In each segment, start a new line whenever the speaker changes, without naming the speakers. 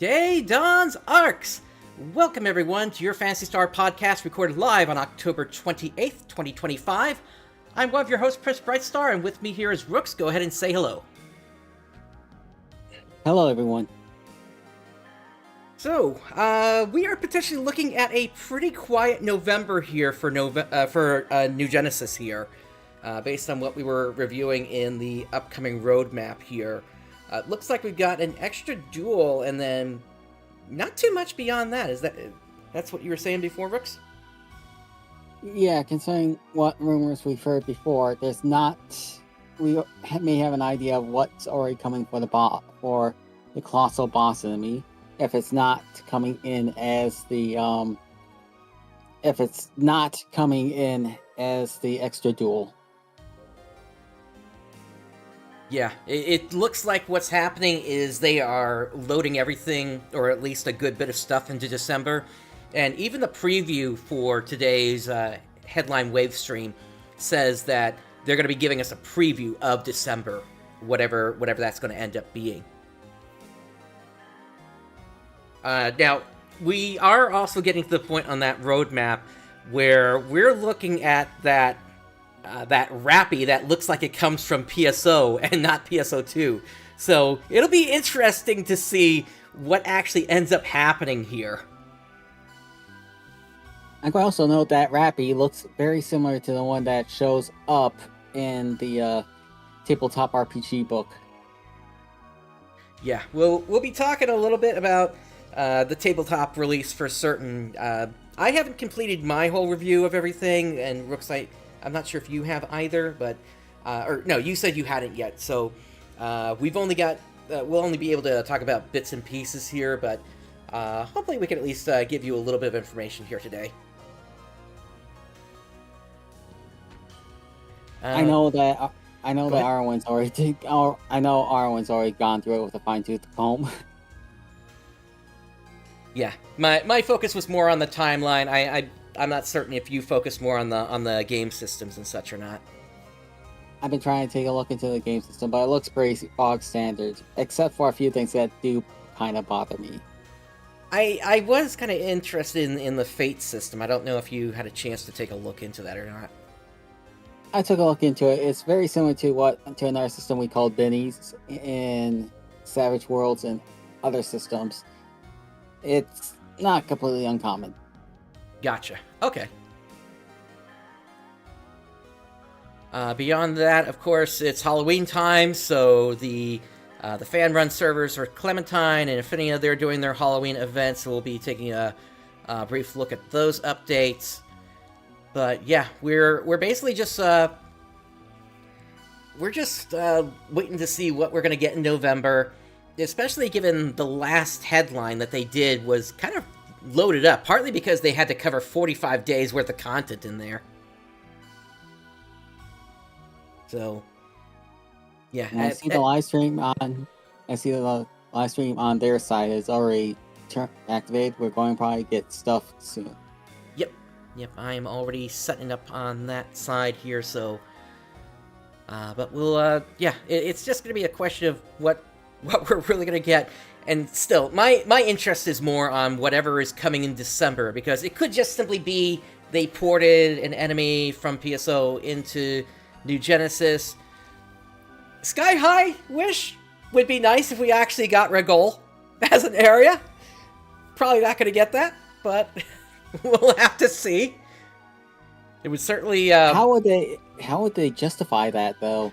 Day Dawns ARKS! Welcome everyone to your Phantasy Star podcast recorded live on October 28th, 2025. I'm one of your hosts, PrinceBrightstar, and with me here is Rooks. Go ahead and say hello.
Hello everyone.
So, we are potentially looking at a pretty quiet November here for New Genesis here, based on what we were reviewing in the upcoming roadmap here. Looks like we've got an extra duel, and then not too much beyond that. That's what you were saying before, Rooks?
Yeah, concerning what rumors we've heard before, there's not. We may have an idea of what's already coming for the colossal boss enemy. If it's not coming in as the extra duel.
Yeah, it looks like what's happening is they are loading everything, or at least a good bit of stuff, into December. And even the preview for today's Headline Wave stream says that they're going to be giving us a preview of December, whatever that's going to end up being. Now, we are also getting to the point on that roadmap where we're looking at that Rappy that looks like it comes from PSO and not PSO2. So it'll be interesting to see what actually ends up happening here.
I can also note that Rappy looks very similar to the one that shows up in the tabletop RPG book.
Yeah, we'll be talking a little bit about the tabletop release for certain. I haven't completed my whole review of everything, and Rooks, I'm not sure if you have either, but or no, you said you hadn't yet. So we've only got we'll only be able to talk about bits and pieces here, but hopefully we can at least give you a little bit of information here today.
I know that Arwen's already gone through it with a fine-tooth comb.
Yeah, my focus was more on the timeline. I'm not certain if you focus more on the game systems and such or not.
I've been trying to take a look into the game system, but it looks pretty bog standard, except for a few things that do kind of bother me.
I was kind of interested in the Fate system. I don't know if you had a chance to take a look into that or not.
I took a look into it. It's very similar to another system we called Bennies in Savage Worlds and other systems. It's not completely uncommon.
Gotcha. Okay. Beyond that, of course, it's Halloween time, so the fan-run servers for Clementine and Infinia, they're doing their Halloween events, so we'll be taking a brief look at those updates. But yeah, we're basically just waiting to see what we're gonna get in November, especially given the last headline that they did was kind of loaded up, partly because they had to cover 45 days worth of content in there. So yeah,
and I see the live stream on their side is already activated. We're going to probably get stuff soon.
Yep, I am already setting up on that side here, so but we'll it's just gonna be a question of what we're really gonna get. And still, my interest is more on whatever is coming in December, because it could just simply be they ported an enemy from PSO into New Genesis. Sky High Wish would be nice if we actually got Regol as an area. Probably not going to get that, but we'll have to see. It would certainly...
How would they justify that, though?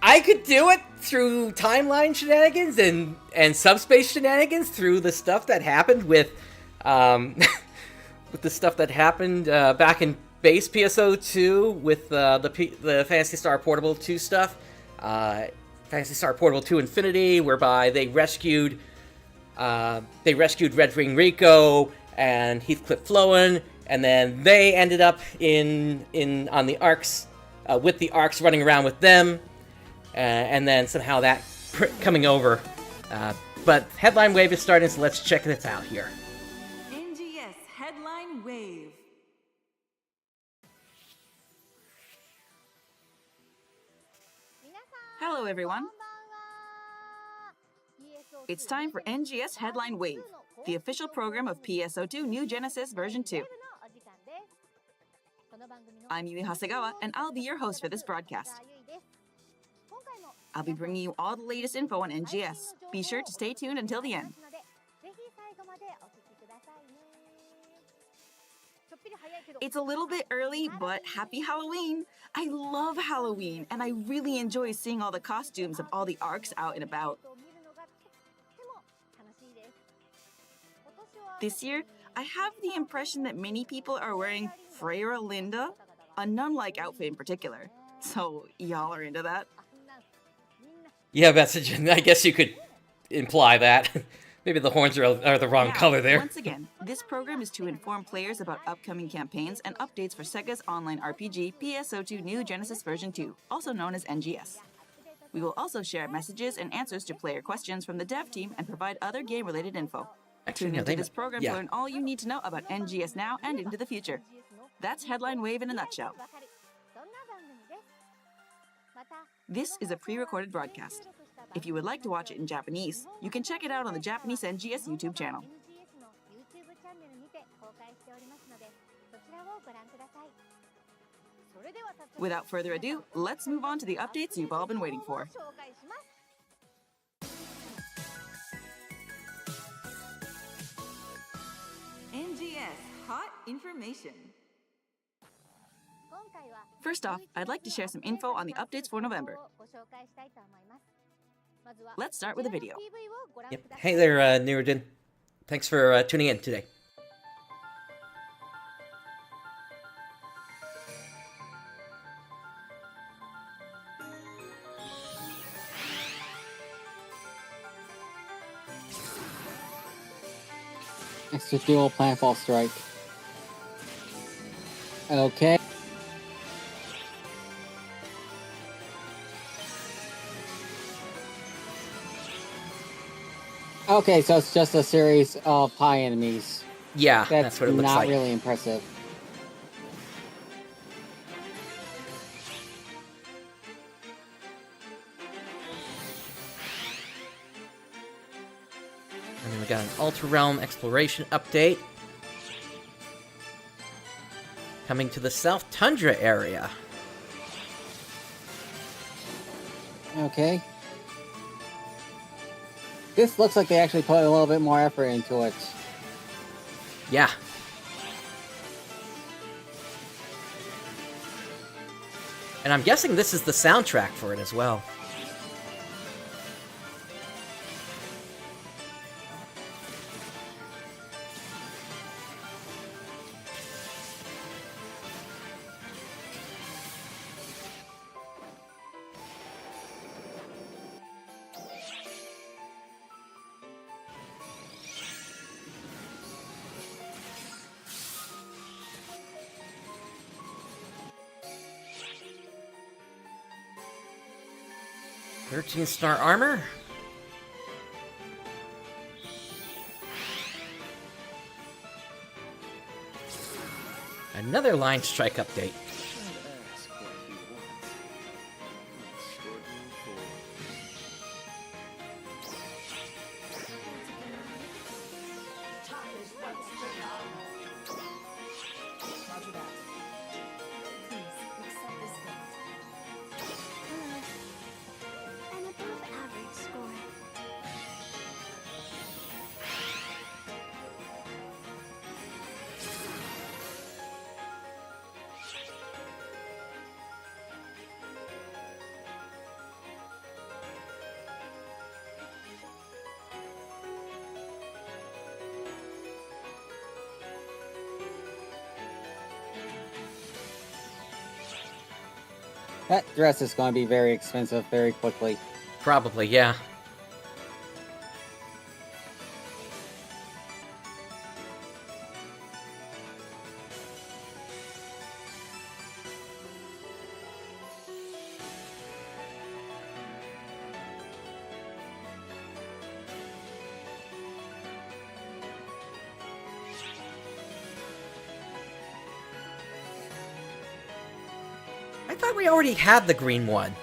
I could do it through timeline shenanigans and subspace shenanigans, through the stuff that happened with the stuff that happened back in base PSO2 with the Phantasy Star Portable 2 stuff. Phantasy Star Portable 2 Infinity, whereby they rescued Red Ring Rico and Heathcliff Flowen, and then they ended up on the ARKS, with the ARKS running around with them. And then somehow that coming over. But Headline Wave is starting, so let's check this out here.
NGS Headline Wave.
Hello, everyone. It's time for NGS Headline Wave, the official program of PSO2 New Genesis version 2. I'm Yui Hasegawa, and I'll be your host for this broadcast. I'll be bringing you all the latest info on NGS. Be sure to stay tuned until the end. It's a little bit early, but happy Halloween! I love Halloween, and I really enjoy seeing all the costumes of all the ARKS out and about. This year, I have the impression that many people are wearing Freya Linda, a nun-like outfit in particular. So, y'all are into that?
Yeah, message. I guess you could imply that. Maybe the horns are the wrong color there.
Once again, this program is to inform players about upcoming campaigns and updates for Sega's online RPG PSO2 New Genesis version 2, also known as NGS. We will also share messages and answers to player questions from the dev team and provide other game-related info. Tune into this program to learn all you need to know about NGS now and into the future. That's Headline Wave in a nutshell. This is a pre-recorded broadcast. If you would like to watch it in Japanese, you can check it out on the Japanese NGS YouTube channel. Without further ado, let's move on to the updates you've all been waiting for.
NGS Hot Information.
First off, I'd like to share some info on the updates for November. Let's start with a video.
Yep. Hey there, Nirudin. Thanks for tuning in today.
Extra dual planetfall strike. Okay. Okay, so it's just a series of pie enemies.
Yeah, that's what it looks like.
Not really impressive.
And then we got an Ultra Realm exploration update. Coming to the South Tundra area.
Okay. This looks like they actually put a little bit more effort into it.
Yeah. And I'm guessing this is the soundtrack for it as well. Star armor. Another line strike update.
That dress is going to be very expensive very quickly.
Probably, yeah. I thought we already had the green one.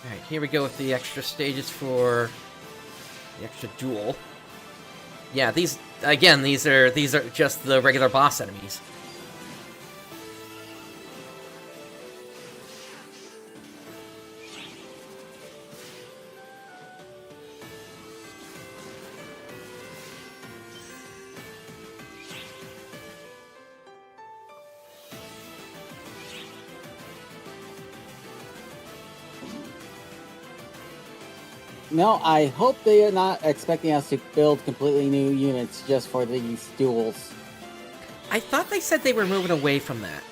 Alright, here we go with the extra stages for the extra duel. Yeah, these are just the regular boss enemies.
No, I hope they are not expecting us to build completely new units just for these duels.
I thought they said they were moving away from that.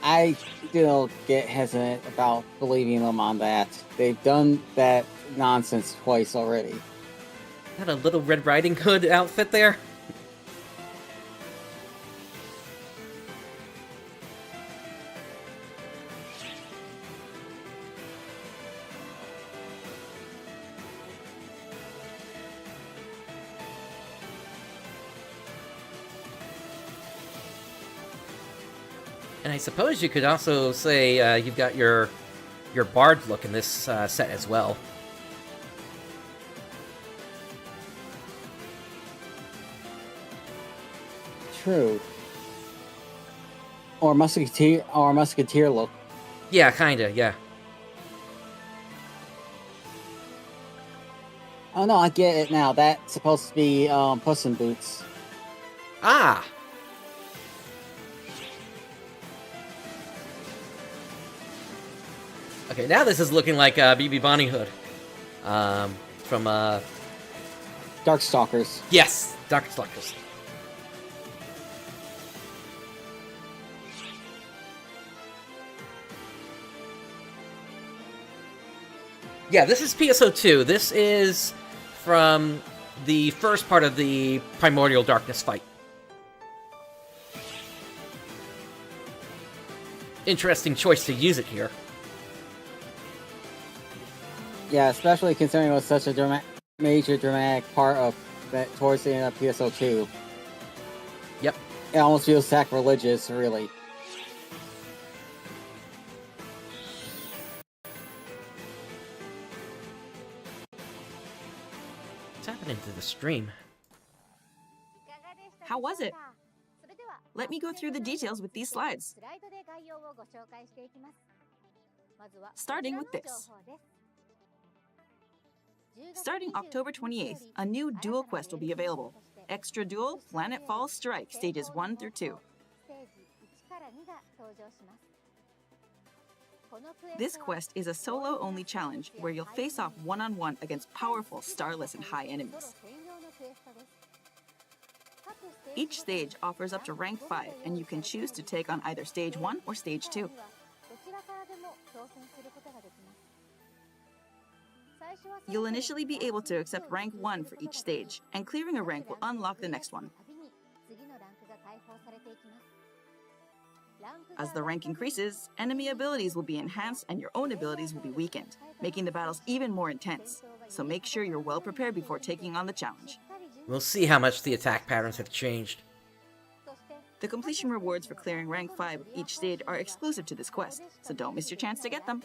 I still get hesitant about believing them on that. They've done that nonsense twice already.
Got a little Red Riding Hood outfit there? And I suppose you could also say you've got your bard look in this set as well.
True. Or musketeer look.
Yeah, kinda, yeah.
Oh no, I get it now. That's supposed to be Puss in Boots.
Ah! Okay, now this is looking like BB Bonnie Hood. From,
Darkstalkers.
yes, Darkstalkers. Yeah, this is PSO2. This is from the first part of the Primordial Darkness fight. Interesting choice to use it here.
Yeah, especially considering it was such a major dramatic part of that towards the end of PSO2.
Yep.
It almost feels sacrilegious, really.
What's happening to the stream?
How was it? Let me go through the details with these slides. Starting with this. Starting October 28th, a new duel quest will be available. Extra Duel Planetfall Strike, stages 1 through 2. This quest is a solo-only challenge where you'll face off one-on-one against powerful starless and high enemies. Each stage offers up to rank 5, and you can choose to take on either stage 1 or stage 2. You'll initially be able to accept rank 1 for each stage, and clearing a rank will unlock the next one. As the rank increases, enemy abilities will be enhanced and your own abilities will be weakened, making the battles even more intense. So make sure you're well prepared before taking on the challenge.
We'll see how much the attack patterns have changed.
The completion rewards for clearing rank 5 of each stage are exclusive to this quest, so don't miss your chance to get them.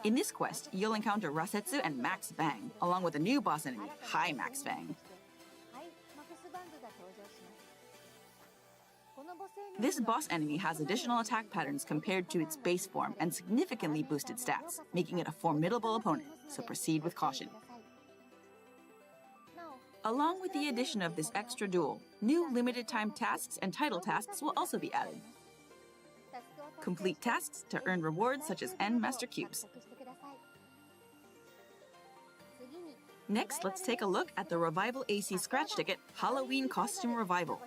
In this quest, you'll encounter Rasetsu and Max Fang, along with a new boss enemy, High Max Fang. This boss enemy has additional attack patterns compared to its base form and significantly boosted stats, making it a formidable opponent, so proceed with caution. Along with the addition of this extra duel, new limited time tasks and title tasks will also be added. Complete tasks to earn rewards such as N Master Cubes. Next, let's take a look at the Revival AC Scratch Ticket Halloween Costume Revival.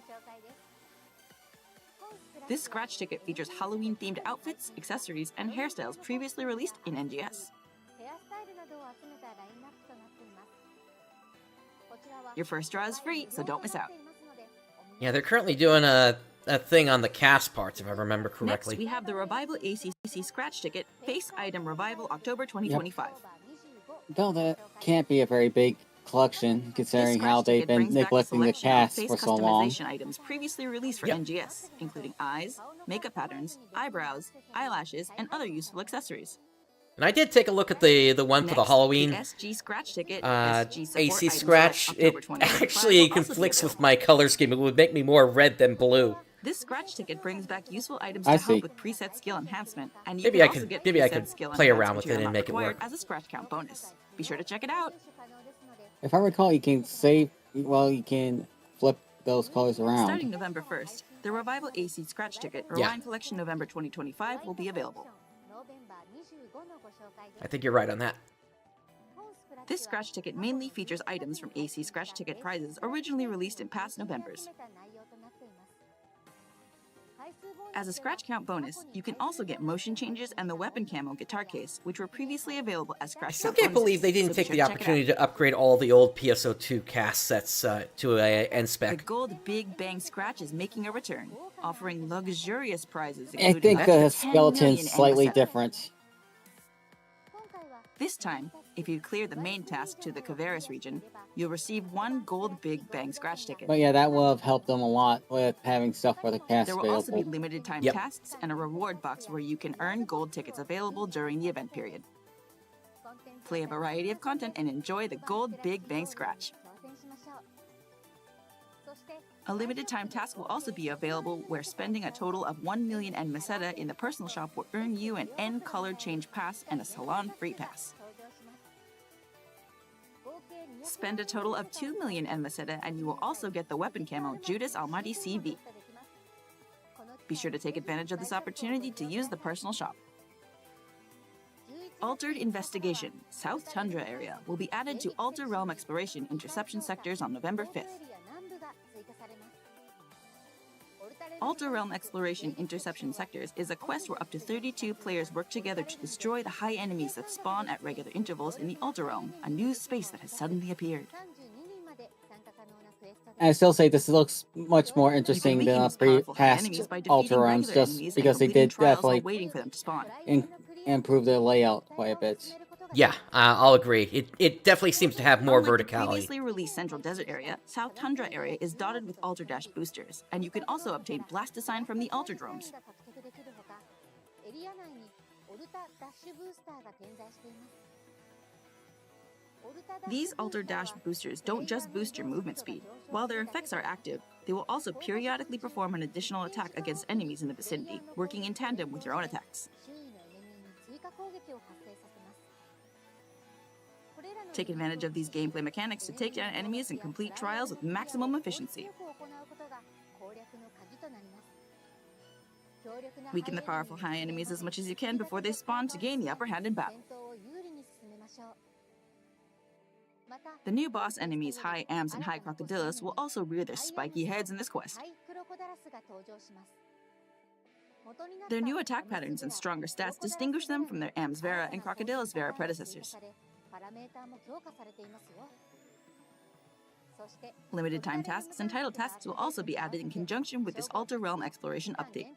This scratch ticket features Halloween-themed outfits, accessories, and hairstyles previously released in NGS. Your first draw is free, so don't miss out.
Yeah, they're currently doing a thing on the cast parts, if I remember correctly.
Next, we have the Revival ACC Scratch Ticket Face Item Revival October 2025.
No, that can't be a very big collection, considering
This
how
scratch
they've
ticket
been
brings back a
neglecting the
selection of
cast
face
for so long.
customization items previously released for
Yep.
NGS, including eyes, makeup patterns, eyebrows, eyelashes, and other useful accessories.
And I did take a look at the one for the
Next,
Halloween
the SG scratch ticket, SG support
AC
items
scratch.
select
It
October 2025
actually
will also be
conflicts with
available.
my color scheme. It would make me more red than blue.
This scratch ticket brings back useful items
I
to help
see.
with preset skill enhancement, and you
Maybe
can
I
also
could-
get
maybe I
preset
could
skill
play around
enhancement
with it
you're
and
not
make it
required
work.
as a scratch count bonus. Be sure to check it out.
If I recall, you can save. Well, you can flip those colors around.
Starting November 1st, the Revival AC Scratch Ticket Rewind Collection November 2025 will be available.
I think you're right on that.
This scratch ticket mainly features items from AC Scratch Ticket prizes originally released in past Novembers. As a scratch count bonus, you can also get motion changes and the weapon camo guitar case, which were previously available as
I
scratch
still
count
can't
bonuses,
believe they didn't
so be
take
sure
the
to check it out.
opportunity to upgrade all the old PSO2 cast sets to a
The
N-spec.
Gold Big Bang Scratch is making a return, offering luxurious prizes
I
including
think
up to
the
10
skeleton's
million
slightly
NGSv2.
different.
This time, if you clear the main task to the Kavaris region, you'll receive one Gold Big Bang Scratch ticket.
But yeah, that will have helped them a lot with having stuff for the cast
There will also be
available.
limited time
Yep.
tasks and a reward box where you can earn gold tickets available during the event period. Play a variety of content and enjoy the Gold Big Bang Scratch. A limited time task will also be available where spending a total of 1 million N Meseta in the personal shop will earn you an N colored change pass and a salon free pass. Spend a total of 2 million N Meseta and you will also get the weapon camo Judas Almighty CV. Be sure to take advantage of this opportunity to use the personal shop. Altered Investigation, South Tundra area, will be added to Alter Realm Exploration interception sectors on November 5th. Alter Realm Exploration interception sectors is a quest where up to 32 players work together to destroy the high enemies that spawn at regular intervals in the Alter Realm, a new space that has suddenly appeared.
I still say this looks much more interesting
You
than
can
the
beat the most powerful high
past
enemies by defeating
Alter Realms,
regular
just
enemies
because
and
they
completing
did
trials while
definitely
waiting for them to spawn.
improve the layout quite a bit.
Yeah, I'll agree. It definitely seems to have more
Unlike the
verticality.
previously released Central Desert area, South Tundra area is dotted with Alter Dash boosters, and you can also obtain Blast Design from the Alter Drones. These Alter Dash boosters don't just boost your movement speed. While their effects are active, they will also periodically perform an additional attack against enemies in the vicinity, working in tandem with your own attacks. Take advantage of these gameplay mechanics to take down enemies and complete trials with maximum efficiency. Weaken the powerful high enemies as much as you can before they spawn to gain the upper hand in battle. The new boss enemies, High Ams and High Crocodilus, will also rear their spiky heads in this quest. Their new attack patterns and stronger stats distinguish them from their Ams Vera and Crocodilus Vera predecessors. Limited time tasks and title tasks will also be added in conjunction with this Alter Realm Exploration update.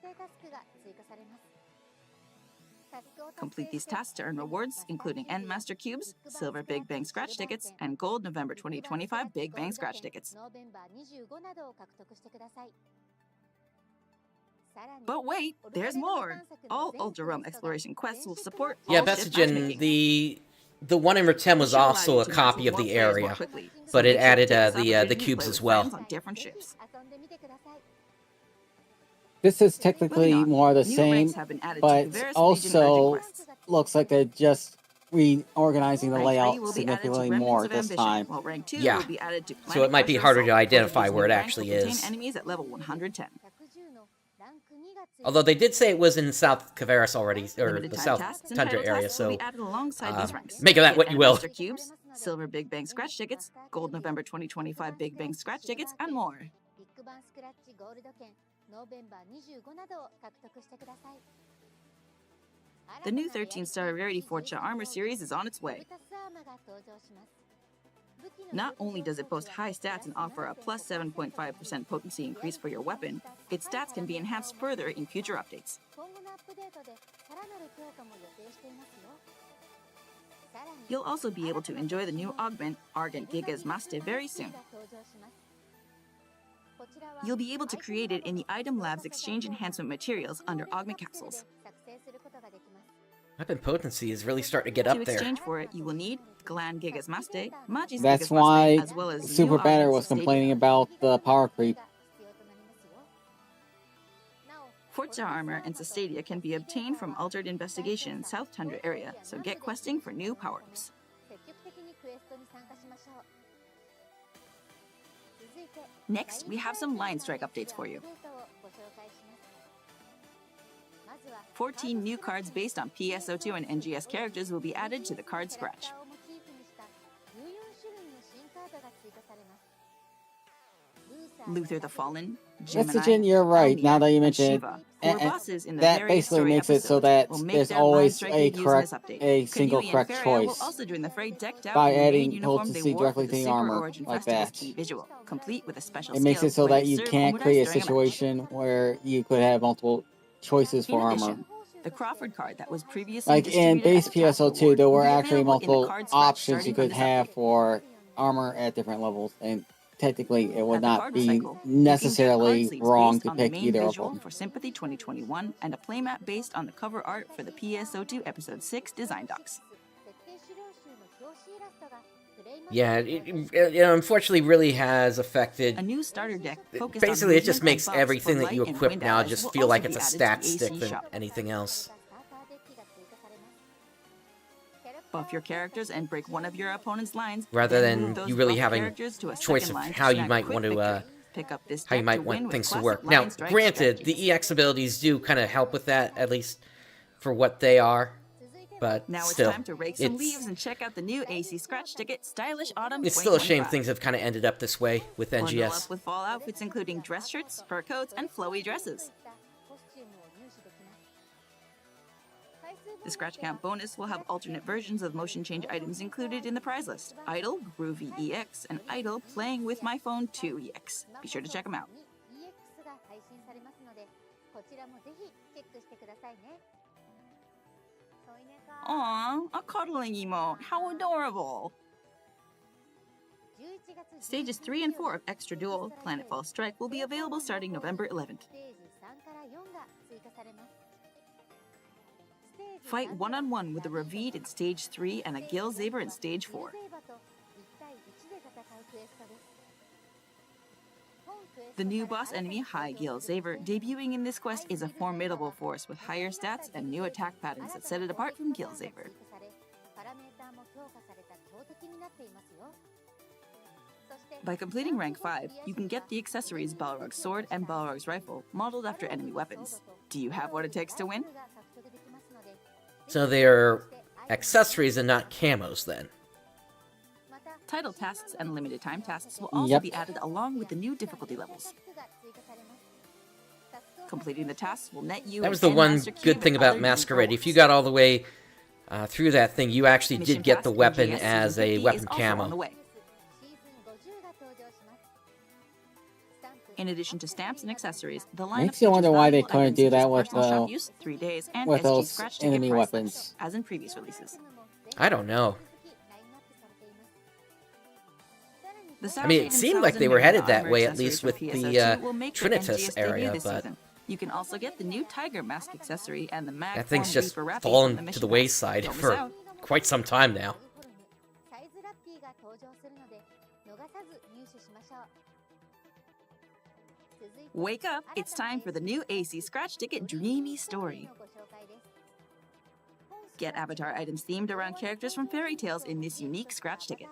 Complete these tasks to earn rewards, including N Master Cubes, Silver Big Bang Scratch Tickets, and Gold November 2025 Big Bang Scratch Tickets. But wait, there's more! All Alter Realm Exploration quests will support
Yeah,
all ship
Betsujin,
matchmaking.
the one in Retem was
This should allow
also
you
a
to
copy
match
of
with
the
more players more
area,
quickly, so
but
make
it
sure to
added
take this
the
opportunity to
cubes
play
as
with
well.
friends on different ships.
This is technically
Moving on,
more the
new
same,
ranks have been added to
but
Kavaris Legion
also
urgent quests.
looks like they're just reorganizing the
Rank 3
layout
will be added to
significantly
Remnants
more
of
this
Ambition,
time.
while Rank 2
Yeah.
will be added to
So
Planet
it might be
Crusher
harder to
Assault,
identify
this
where
new
it
rank
actually
will contain
is.
enemies at level 110.
Although they did say it was in South Kavaris already, or
Limited
the
time
South
tasks and
Tundra
title
area,
tasks will
so
be added alongside these ranks.
make of that
Get
what you will.
Master Cubes, Silver Big Bang Scratch Tickets, Gold November 2025 Big Bang Scratch Tickets, and more. The new 13-star Rarity Fortune Armor series is on its way. Not only does it boast high stats and offer a plus 7.5% potency increase for your weapon, its stats can be enhanced further in future updates. You'll also be able to enjoy the new augment, Argent Gigas Master, very soon. You'll be able to create it in the Item Lab's Exchange Enhancement materials under Augment Capsules.
Weapon potency is really starting to get up
To
there.
exchange for it, you will need Gland Gigas Master, Magi's
That's
Gigas
why
Master, as well as
Super
new
Banner
augments
was
to Stadia.
complaining about the power creep.
Forza armor and Stadia can be obtained from Altered Investigation South Tundra area, so get questing for new power-ups. Next, we have some line strike updates for you. 14 new cards based on PSO2 and NGS characters will be added to the card scratch. Luther the Fallen, Gemini,
Jin, you're right.
Elmir,
Now that you
and
mention it,
Shiva, who are bosses in the
that
various
basically
story
makes it so
episodes,
that
will make
there's
their line
always
strike
a
debuts in
correct,
this update.
a single
Kanyui
correct
and Faria
choice
will also join the fray decked out
by
in the main
adding
uniform they
potency
wore
directly
for
to
the
the
Super
armor
Origin
like
Festival's
that.
key visual, complete with a special
It makes
skill
it so
where
that you
serve
can't
Omuras
create a
during match.
situation where you could have multiple choices
In
for armor.
addition, the Crawford card that was previously
Like in
distributed
base
as a task
PSO2,
reward
there
will
were
be
actually
available in the
multiple
card scratch
options
starting
you
from
could
this
have
update.
for armor at different levels, and technically it would
At the
not
card
be
recycle, you can get card
necessarily
sleeves
wrong
based
to
on the
pick
main
either of
visual
them.
for Sympathy 2021 and a playmat based on the cover art for the PSO2 Episode 6 design docs.
Yeah, it unfortunately really has affected.
A new starter deck focused
Basically,
on
it just
movement
makes
and buffs
everything
for
that you
light and
equip
wind
now
allies
just
will
feel
also
like
be
it's a
added to
stat
the
stick
AC
than
shop.
anything else.
Buff your characters and break one of your opponent's lines,
Rather
then
than
move those
you really
buffed
having
characters to a
choice
second
of
line
how you
snag a
might
quick
want to
victory. Pick up this
how you
deck
might
to win
want
with
things to
classic
work.
line
Now,
strike
granted,
strategies.
the EX abilities do kind of help with that, at least for what they are. But
Now
still,
it's time to rake some leaves and check out the new AC Scratch Ticket Stylish Autumn
it's still a shame
2025.
things have kind of ended up this way with
Bundle
NGS.
up with fall outfits including dress shirts, fur coats, and flowy dresses. The Scratch Count bonus will have alternate versions of motion change items included in the prize list. Idle, Groovy EX, and Idle, Playing with My Phone 2 EX. Be sure to check them out. Aww, a cuddling emote. How adorable. Stages 3 and 4 of Extra Duel, Planetfall Strike will be available starting November 11th. Fight one-on-one with a Ravid in Stage 3 and a Gil Zaber in Stage 4. The new boss enemy, High Gil Zaber, debuting in this quest is a formidable force with higher stats and new attack patterns that set it apart from Gil Zaber. By completing rank 5, you can get the accessories Balrog's sword and Balrog's rifle, modeled after enemy weapons. Do you have what it takes to win?
So they're accessories and not camos then.
Title tasks and limited time tasks will also
Yep.
be added along with the new difficulty levels. Completing the tasks will net you
That
an
was the one
Master Cube
good thing
and
about
other
Masquerade.
unique
If you
rewards.
got all the way through that thing, you actually
Mission
did get the
Pass
weapon
NGS
as
Season
a
50
weapon
is also on the
camo.
way. In addition to stamps and accessories, the lineup
Makes you wonder
features
why they
valuable
couldn't
items
do
such
that
as
with,
personal shop use, 3 days, and
with
SG
those
Scratch Ticket
enemy
price
weapons.
lists, as in previous releases.
I don't know.
The
I mean, it
Sour
seemed
Bacon
like they were
Thousand
headed
Armor
that way, at
accessories
least
for
with the
PSO2 will make their
Trinitas
NGS debut
area,
this
but
season. You can also get the new Tiger Mask accessory and the Mag
that thing's
Form
just
Reaper Wrappy
fallen
from the
to
Mission
the
Pass.
wayside
Don't miss
for
out.
quite some time now.
Wake up! It's time for the new AC Scratch Ticket Dreamy Story. Get avatar items themed around characters from fairy tales in this unique Scratch Ticket.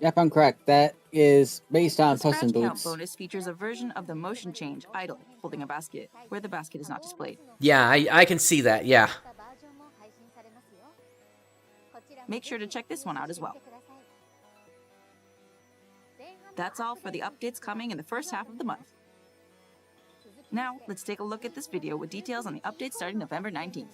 Yep, I'm correct. That is based on
The
Puss
Scratch
in
Count
Boots.
bonus features a version of the motion change Idle, holding a basket, where the basket is not displayed.
Yeah, I can see that, yeah.
Make sure to check this one out as well. That's all for the updates coming in the first half of the month. Now, let's take a look at this video with details on the updates starting November 19th.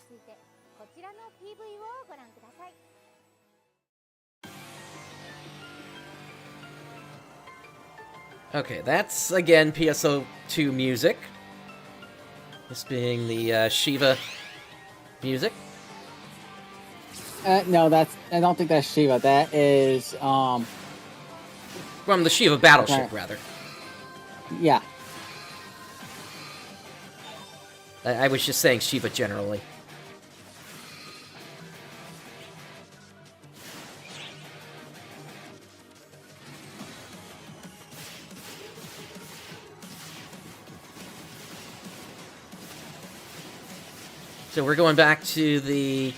Okay, that's, again, PSO2 music. This being the Shiva music.
No, I don't think that's Shiva. That is
From the Shiva battleship,
Okay.
rather.
yeah.
I was just saying Shiva generally. So we're going back to the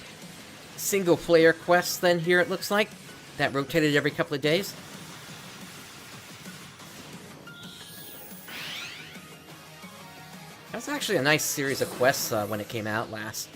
single-player quests then here, it looks like. That rotated every couple of days. That was actually a nice series of quests when it came out last.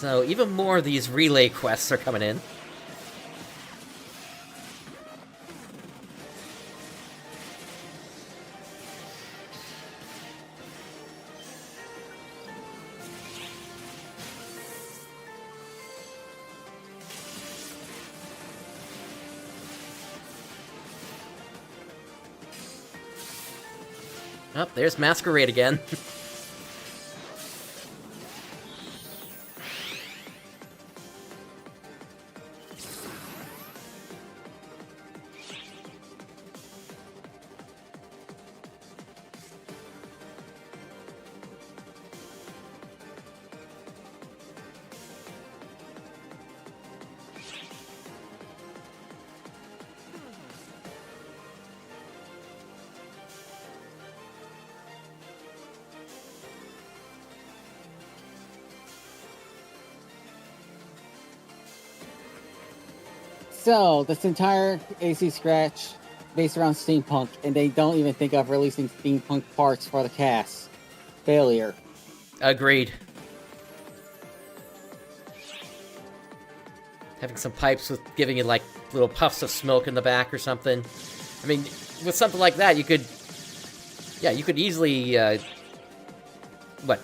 So even more of these relay quests are coming in. Oh, there's Masquerade again.
So, this entire AC Scratch based around steampunk, and they don't even think of releasing steampunk parts for the cast. Failure.
Agreed. Having some pipes with giving it like little puffs of smoke in the back or something. I mean, with something like that, you could easily,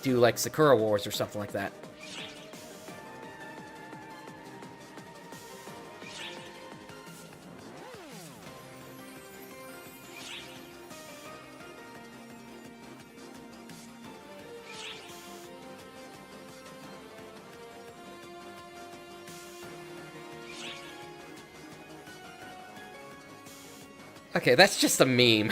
do like Sakura Wars or something like that. Okay, that's just a meme.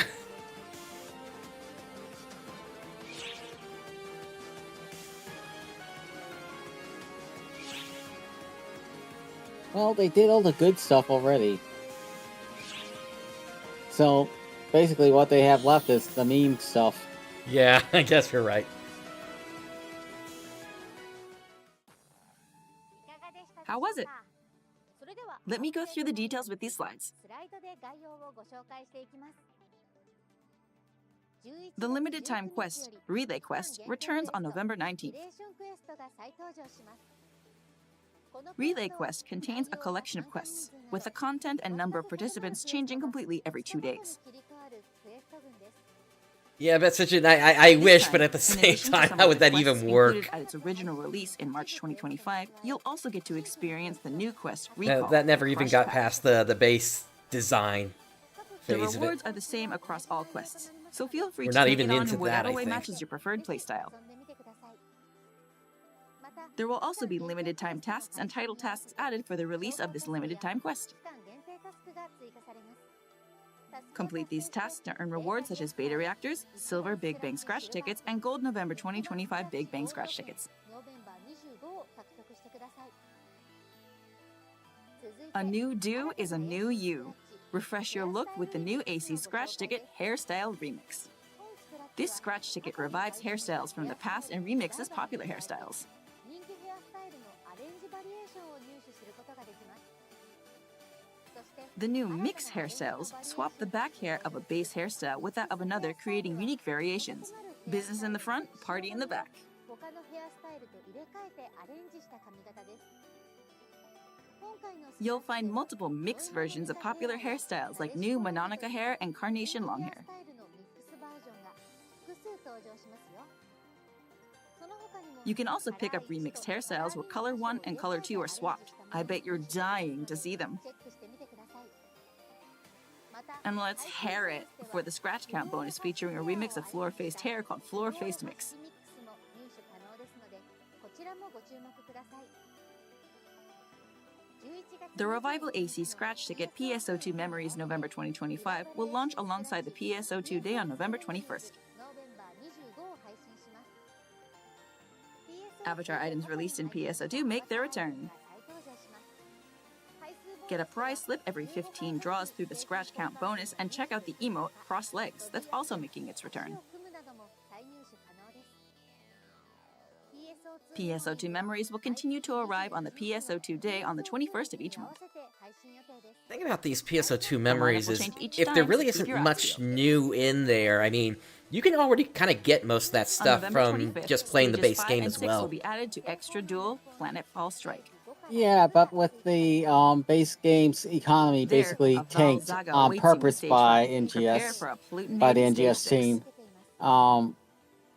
Well, they did all the good stuff already. So, basically what they have left is the meme stuff.
Yeah, I guess you're right.
How was it? Let me go through the details with these slides. The limited time quest, Relay Quest, returns on November 19th. Relay Quest contains a collection of quests, with the content and number of participants changing completely every 2 days.
Yeah, that's such an I wish,
This
but at the
in
same
addition to
time,
some
how
of
would
the
that even
quests
work?
included at its original release in March 2025, you'll also get to experience the new quest Recall.
That never
the
even
Crush
got
Pack.
past the base design
The
phase of it.
rewards are the same across all quests, so feel free
We're
to
not
take
even
it on
into
in
that,
whatever
I
way
think.
matches your preferred playstyle. There will also be limited time tasks and title tasks added for the release of this limited time quest. Complete these tasks to earn rewards such as beta reactors, silver Big Bang scratch tickets, and gold November 2025 Big Bang scratch tickets. A new do is a new you. Refresh your look with the new AC Scratch Ticket Hairstyle Remix. This scratch ticket revives hairstyles from the past and remixes popular hairstyles. The new mix hairstyles swap the back hair of a base hairstyle with that of another, creating unique variations. Business in the front, party in the back. You'll find multiple mixed versions of popular hairstyles like new Mononoka hair and carnation long hair. You can also pick up remixed hairstyles where Color 1 and Color 2 are swapped. I bet you're dying to see them. And let's hair it for the scratch count bonus featuring a remix of floor-faced hair called Floor-Faced Mix. The Revival AC Scratch Ticket PSO2 Memories November 2025 will launch alongside the PSO2 Day on November 21st. Avatar items released in PSO2 make their return. Get a prize slip every 15 draws through the scratch count bonus and check out the emote Cross Legs that's also making its return. PSO2 memories will continue to arrive on the PSO2 Day on the 21st of each month.
The thing about these PSO2 memories is,
change each
if there
time,
really
so
isn't
keep your eyes
much
peeled.
new in there, I mean, you can already kind of get most of that
On
stuff
November
from
25th,
just playing the
stages
base
5
game
and
as
6
well.
will be added to Extra Duel Planetfall Strike.
Yeah, but with the base game's economy
There,
basically
a
tanked
Valzaga
on
awaits you in
purpose
Stage
by
5. Prepare
NGS,
for a
by the
plutinated
NGS
Stage 6.
team.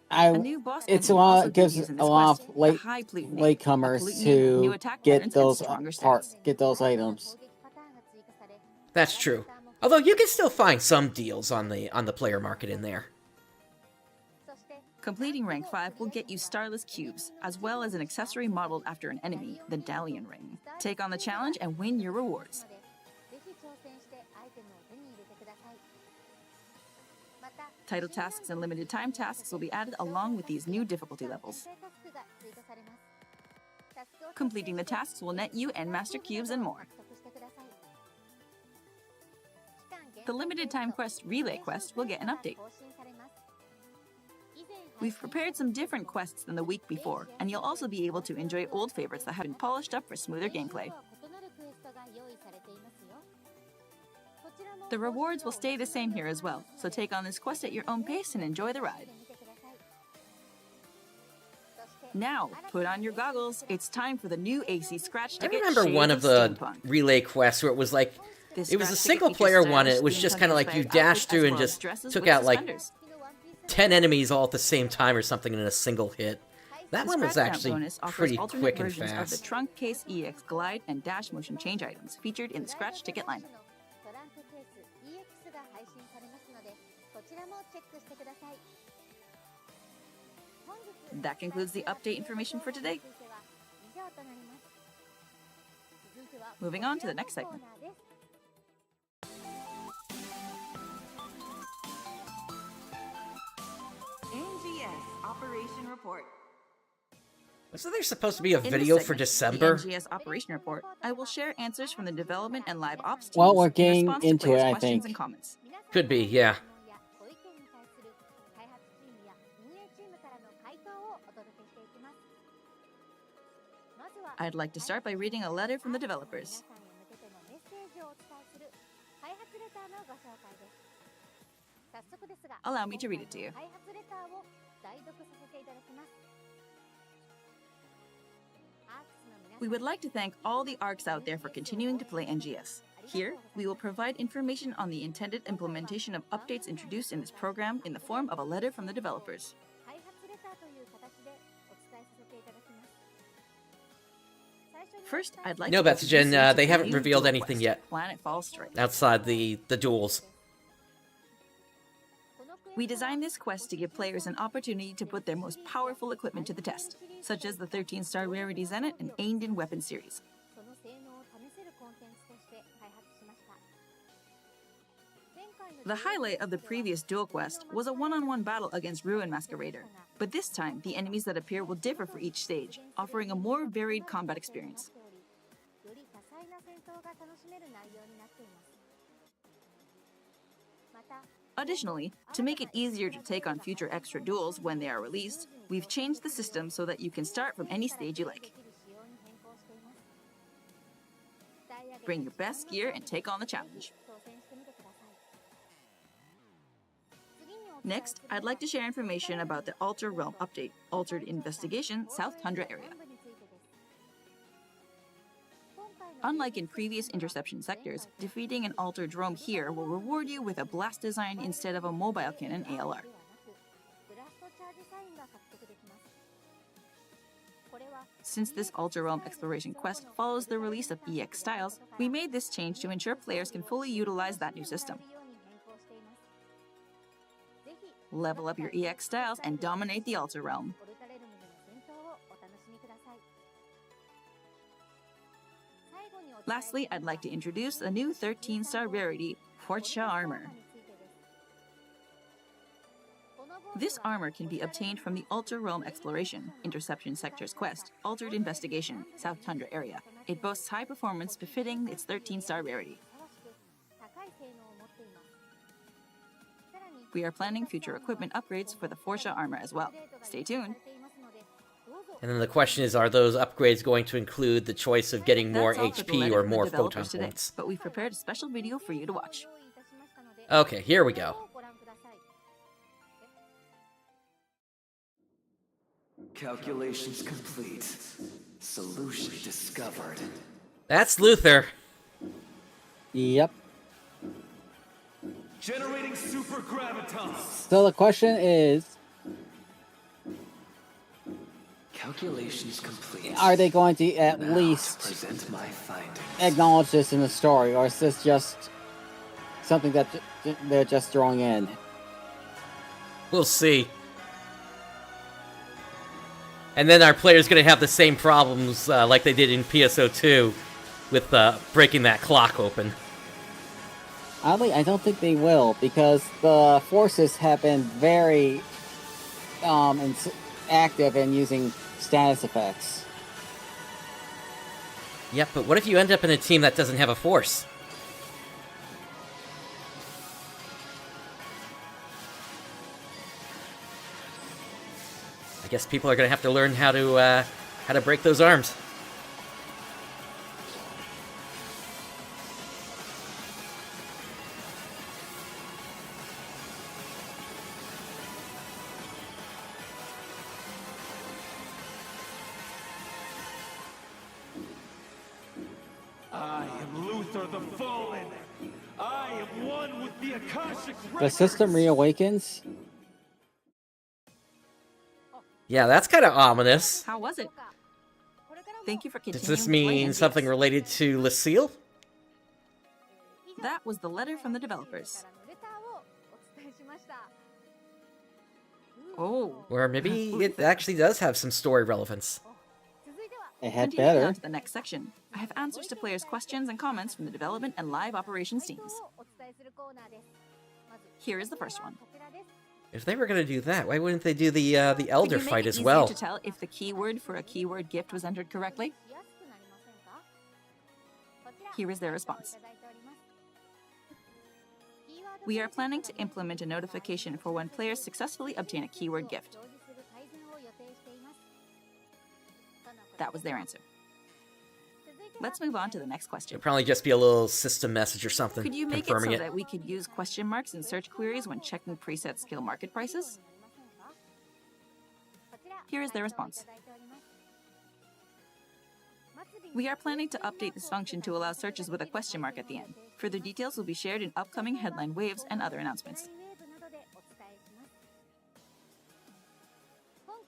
A new boss
It's
ending also
gives
debuts in
a
this
lot
quest,
of
the High Plutonate.
latecomers
A plutonate with new
to
attack
get
patterns and
those
stronger stats.
get those items.
That's true. Although you can still find some deals on the player market in there.
Completing rank 5 will get you starless cubes, as well as an accessory modeled after an enemy, the Dalian Ring. Take on the challenge and win your rewards. Title tasks and limited time tasks will be added along with these new difficulty levels. Completing the tasks will net you Endmaster cubes and more. The limited time quest Relay quest will get an update. We've prepared some different quests than the week before, and you'll also be able to enjoy old favorites that have been polished up for smoother gameplay. The rewards will stay the same here as well, so take on this quest at your own pace and enjoy the ride. Now, put on your goggles, it's time for the new AC Scratch
I
Ticket.
remember
Shades
one of the
Steampunk.
relay quests where it was like,
This
it was a
scratch ticket
single
features
player one, and
stylish
it was just kind of like you
steampunk-inspired
dashed
outfits
through
as
and
well as
just
dresses
took
with
out like
suspenders.
10 enemies all at the same time or something in a single hit. That
The
one was
Scratch Count
actually
bonus offers
pretty
alternate
quick and
versions of the
fast.
Trunk Case EX Glide and Dash Motion change items featured in the Scratch Ticket lineup. That concludes the update information for today. Moving on to the next segment.
NGS Operation Report.
So there's supposed to be a
In this
video for
segment,
December?
the NGS Operation Report, I will share answers from the development and live ops teams
Well, we're
in
getting
response to
into
players'
it, I
questions
think.
and comments.
Could be, yeah.
I'd like to start by reading a letter from the developers. Allow me to read it to you. We would like to thank all the ARKs out there for continuing to play NGS. Here, we will provide information on the intended implementation of updates introduced in this program in the form of a letter from the developers. First, I'd like
No,
to
Betsugen,
introduce you to
they
the
haven't
new
revealed
dual
anything
quest,
yet.
Planetfall Strike.
Outside the duels.
We designed this quest to give players an opportunity to put their most powerful equipment to the test, such as the 13-star Rarity Zenit and Ainden weapon series. The highlight of the previous duel quest was a one-on-one battle against Ruin Masquerader, but this time the enemies that appear will differ for each stage, offering a more varied combat experience. Additionally, to make it easier to take on future extra duels when they are released, we've changed the system so that you can start from any stage you like. Bring your best gear and take on the challenge. Next, I'd like to share information about the Alter Realm update, Altered Investigation, South Tundra area. Unlike in previous interception sectors, defeating an altered realm here will reward you with a blast design instead of a mobile cannon ALR. Since this Alter Realm exploration quest follows the release of EX styles, we made this change to ensure players can fully utilize that new system. Level up your EX styles and dominate the Alter Realm. Lastly, I'd like to introduce a new 13-star rarity, Forza Armor. This armor can be obtained from the Alter Realm Exploration, Interception Sector's quest, Altered Investigation, South Tundra area. It boasts high performance befitting its 13-star rarity. We are planning future equipment upgrades for the Forza armor as well. Stay tuned.
And then the question is, are those upgrades going to include the choice of getting more
That's all for the
HP
letter
or
from the
more
developers
photon
today,
points?
but we've prepared a special video for you to watch.
Okay, here we go.
Calculations complete. Solution discovered.
That's Luther.
Yep.
Generating supergravitons.
So the question is,
Calculations complete.
are they going to at
Now
least
to present my findings.
acknowledge this in the story, or is this just something that they're just throwing in?
We'll see. And then our player's going to have the same problems like they did in PSO2 with breaking that clock open.
Oddly, I don't think they will, because the forces have been very active in using status effects.
Yep, but what if you end up in a team that doesn't have a force? I guess people are going to have to learn how to break those arms.
I am Luther the Fallen. I am one with the Akashic
The system reawakens.
Yeah, that's kind of ominous.
How was it? Thank you for
Does
continuing
this
to play
mean
NGS.
something related to Lucille?
That was the letter from the developers. Oh.
Or maybe it actually does have some story relevance.
It had
Continuing
better.
on to the next section, I have answers to players' questions and comments from the development and live operations teams. Here is the first one.
If they were going to do that, why wouldn't they do the Elder
Could you make
fight
it
as
easier
well?
to tell if the keyword for a keyword gift was entered correctly? Here is their response. We are planning to implement a notification for when players successfully obtain a keyword gift. That was their answer. Let's move on to the next question.
It'd probably just be a little system message or something
Could you make it
confirming
so that we could use question marks in search queries when checking preset skill market prices? Here is their response. We are planning to update this function to allow searches with a question mark at the end. Further details will be shared in upcoming headline waves and other announcements.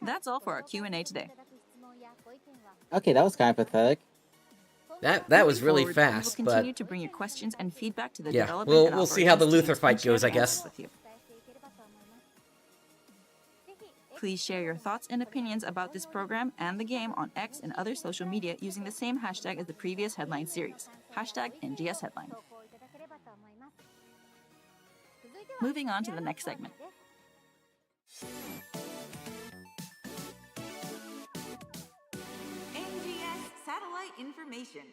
That's all for our Q&A today.
Okay, that was kind of pathetic.
That was really
Forward,
fast,
we will
but
continue to bring your questions and feedback to the
yeah,
development and
we'll see how the
operations
Luther
teams
fight
and share
goes, I
the answers
guess.
with you. Please share your thoughts and opinions about this program and the game on X and other social media using the same hashtag as the previous headline series, hashtag NGS Headline. Moving on to the next segment.
NGS satellite information.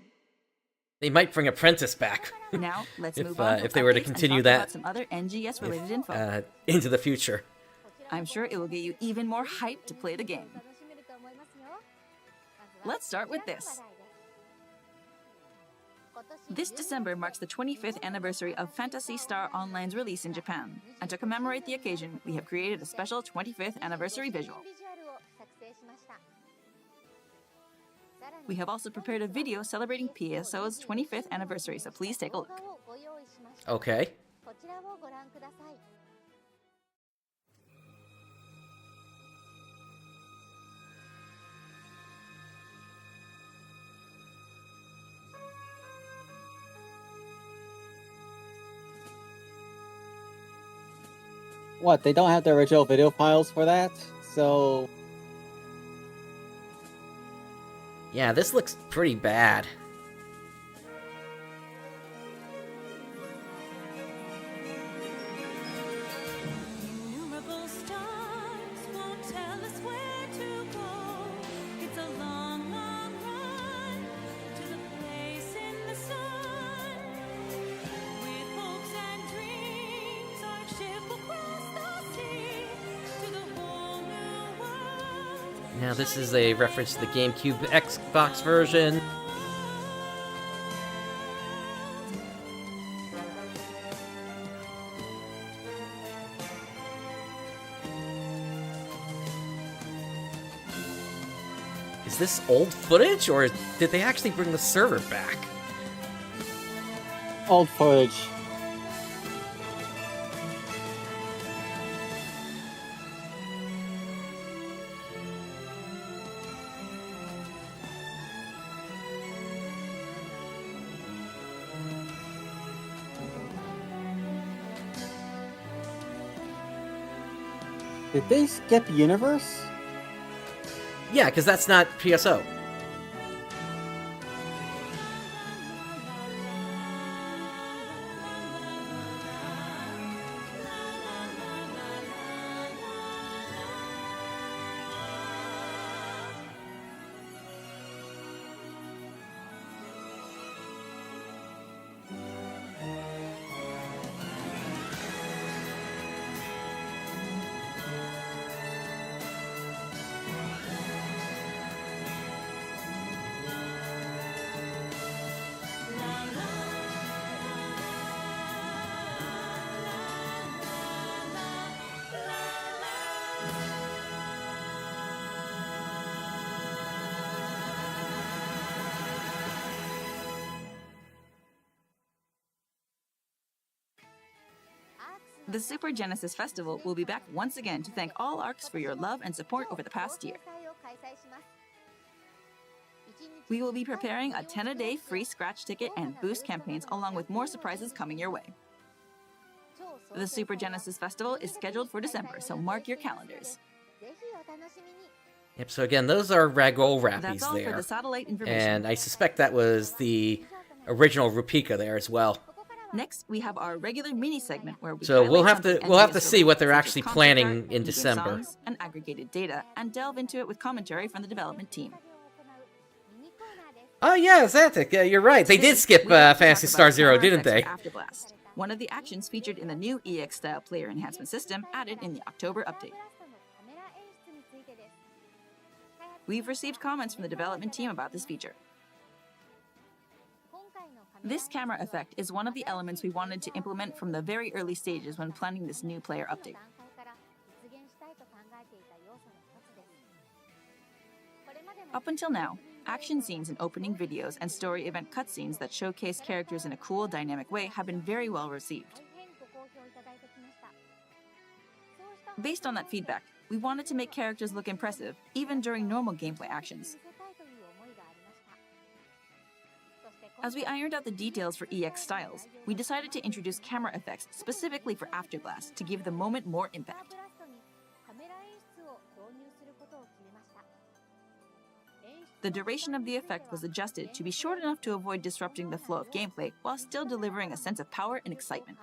They might bring Apprentice back
Now, let's
If,
move on
if they were to
updates and
continue
talk
that.
about some other NGS-related info.
Into the future.
I'm sure it will get you even more hyped to play the game. Let's start with this. This December marks the 25th anniversary of Phantasy Star Online's release in Japan, and to commemorate the occasion, we have created a special 25th anniversary visual. We have also prepared a video celebrating PSO's 25th anniversary, so please take a look.
Okay.
What, they don't have the original video files for that? So...
Yeah, this looks pretty bad.
Innumerable stars won't tell us where to go. It's a long, long run to the place in the sun. With hopes and dreams, our ship will cross the sea to the whole new world.
Now, this is a reference to the GameCube Xbox version. Is this old footage, or did they actually bring the server back?
Old footage. Did they skip Universe?
Yeah, because that's not PSO.
The Super Genesis Festival will be back once again to thank all ARKS for your love and support over the past year. We will be preparing a 10-a-day free scratch ticket and boost campaigns along with more surprises coming your way. The Super Genesis Festival is scheduled for December, so mark your calendars.
Yep, so again, those are Ragol Rappies
That's all
there.
for the satellite information.
And I suspect that was the original Rupika there as well.
Next, we have our regular mini segment where we
So we'll
highlight
have to
something
we'll have to
NGS
see what they're
related,
actually
such as
planning
concept art,
in
in-game
December.
songs, and aggregated data, and delve into it with commentary from the development team.
Oh yeah, Xantic, you're right. They
Today,
did skip
we have to
Phantasy
talk
Star
about
Zero,
camera
didn't they?
effects for Afterblast, one of the actions featured in the new EX-style player enhancement system added in the October update. We've received comments from the development team about this feature. This camera effect is one of the elements we wanted to implement from the very early stages when planning this new player update. Up until now, action scenes in opening videos and story event cutscenes that showcase characters in a cool, dynamic way have been very well received. Based on that feedback, we wanted to make characters look impressive, even during normal gameplay actions. As we ironed out the details for EX styles, we decided to introduce camera effects specifically for Afterblast to give the moment more impact. The duration of the effect was adjusted to be short enough to avoid disrupting the flow of gameplay while still delivering a sense of power and excitement.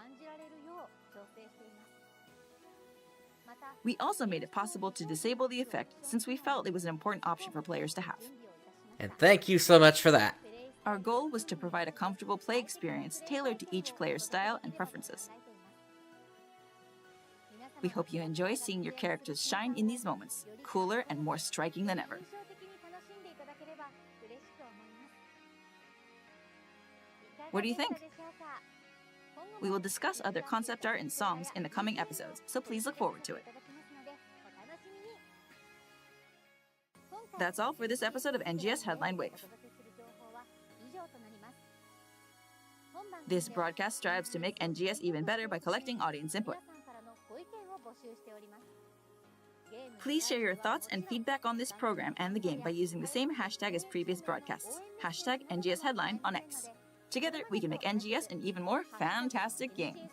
We also made it possible to disable the effect since we felt it was an important option for players to have.
And thank you so much for that.
Our goal was to provide a comfortable play experience tailored to each player's style and preferences. We hope you enjoy seeing your characters shine in these moments, cooler and more striking than ever. What do you think? We will discuss other concept art and songs in the coming episodes, so please look forward to it. That's all for this episode of NGS Headline Wave. This broadcast strives to make NGS even better by collecting audience input. Please share your thoughts and feedback on this program and the game by using the same hashtag as previous broadcasts, hashtag NGS Headline on X. Together, we can make NGS an even more fantastic game.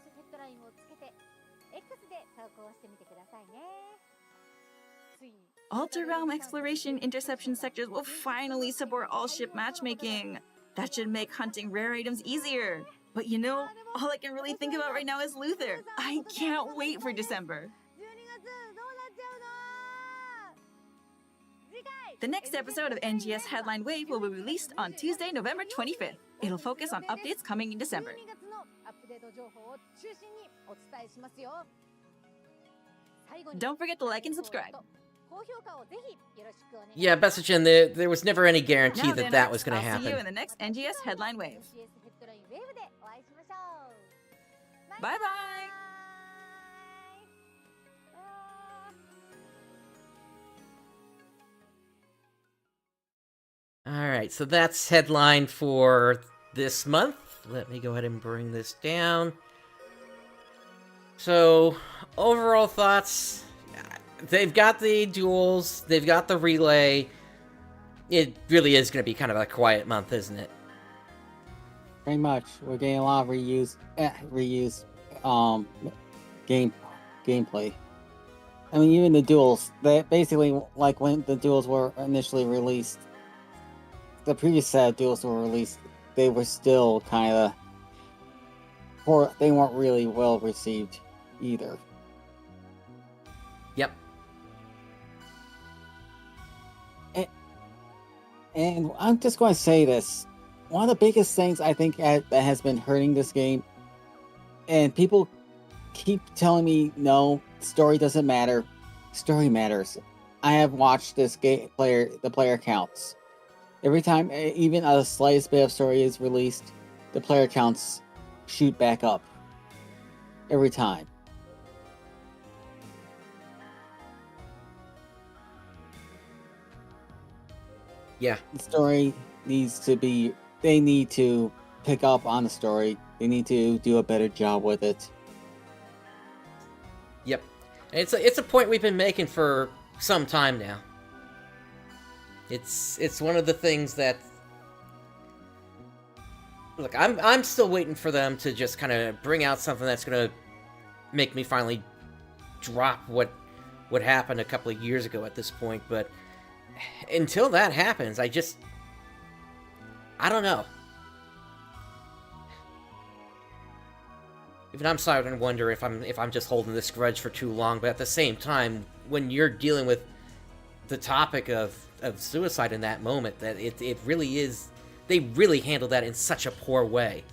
Alter Realm Exploration Interception sectors will finally support all-ship matchmaking. That should make hunting rare items easier. But you know, all I can really think about right now is Luther. I can't wait for December. The next episode of NGS Headline Wave will be released on Tuesday, November 25th. It'll focus on updates coming in December. Don't forget to like and subscribe.
Yeah, Besichin, there was never any guarantee
Now
that
then,
that was going to
I'll see you
happen.
in the next NGS Headline Wave. Bye-bye!
Alright, so that's headline for this month. Let me go ahead and bring this down. So, overall thoughts, they've got the duels, they've got the relay. It really is going to be kind of a quiet month, isn't it?
Pretty much. We're getting a lot of gameplay. I mean, even the duels, they basically, like when the duels were initially released, the previous set of duels were released, they were still kind of poor. They weren't really well received either.
Yep.
And I'm just going to say this. One of the biggest things I think that has been hurting this game, and people keep telling me, no, story doesn't matter. Story matters. I have watched the player counts. Every time even a slightest bit of story is released, the player counts shoot back up. Every time.
Yeah.
The story needs to be... They need to pick up on the story. They need to do a better job with it.
Yep. And it's a point we've been making for some time now. It's one of the things that... Look, I'm still waiting for them to just kind of bring out something that's going to make me finally drop what happened a couple of years ago at this point, but until that happens, I don't know. Even I'm starting to wonder if I'm just holding this grudge for too long, but at the same time, when you're dealing with the topic of suicide in that moment, that it really is, they really handle that in such a poor way.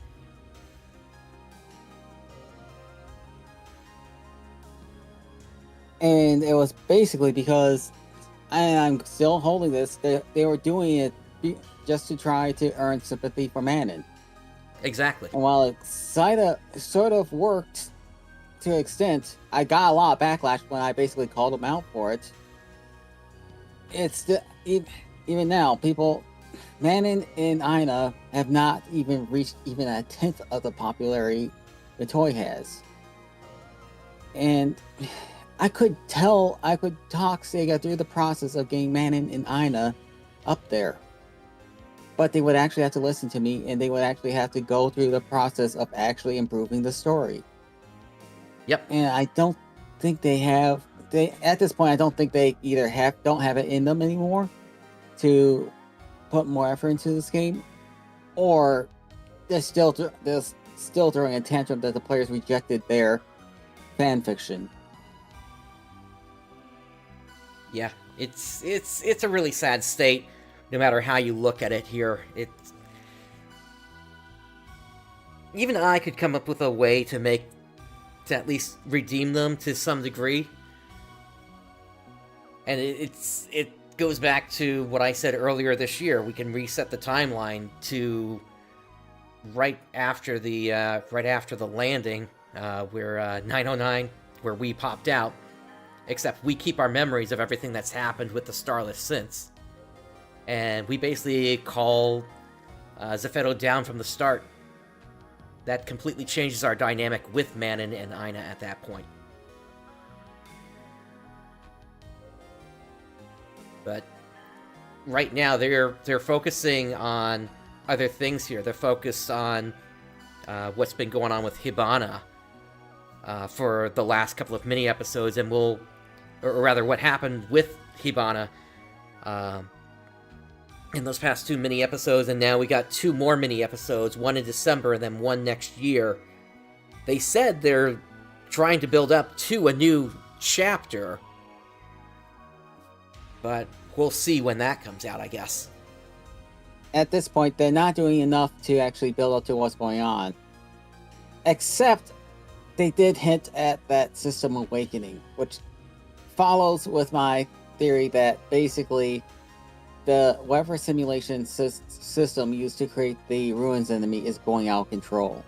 And it was basically because, and I'm still holding this, they were doing it just to try to earn sympathy for Manon.
Exactly.
And while it sort of worked to an extent, I got a lot of backlash when I basically called them out for it. It's even now, people, Manon and Ina have not even reached even a tenth of the popularity the toy has. And I could talk Sega through the process of getting Manon and Ina up there. But they would actually have to listen to me, and they would actually have to go through the process of actually improving the story.
Yep.
And I don't think they have... at this point, I don't think they either don't have it in them anymore to put more effort into this game, or they're still throwing a tantrum that the players rejected their fan fiction.
yeah, it's a really sad state, no matter how you look at it here. Even I could come up with a way to at least redeem them to some degree. And it goes back to what I said earlier this year. We can reset the timeline to right after the landing, where 909, where we popped out. Except we keep our memories of everything that's happened with the Starless since, and we basically call Zepheto down from the start. That completely changes our dynamic with Manon and Aina at that point. But right now, they're focusing on other things here. They're focused on what's been going on with Hibana for the last couple of mini episodes, and or rather, what happened with Hibana in those past 2 mini episodes, and now we got 2 more mini episodes, one in December and then one next year. They said they're trying to build up to a new chapter, but we'll see when that comes out, I guess.
At this point, they're not doing enough to actually build up to what's going on. Except they did hint at that system awakening, which follows with my theory that basically the whatever simulation system used to create the ruins enemy is going out of control.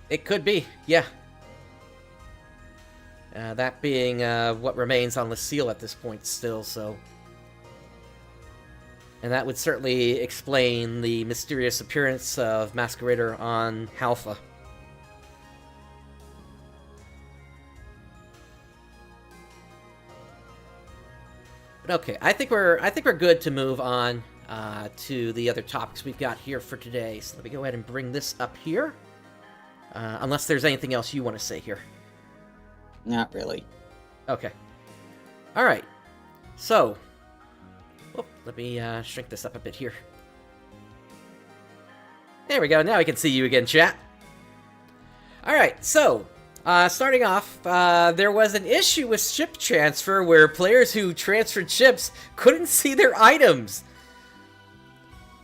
It could be, yeah. That being what remains on Lucille at this point still, so... And that would certainly explain the mysterious appearance of Masquerader on Halpha. But okay, I think we're good to move on to the other topics we've got here for today. So let me go ahead and bring this up here. Unless there's anything else you want to say here.
Not really.
Okay. All right. So, let me shrink this up a bit here. There we go. Now I can see you again, chat. All right. So, starting off, there was an issue with ship transfer where players who transferred ships couldn't see their items.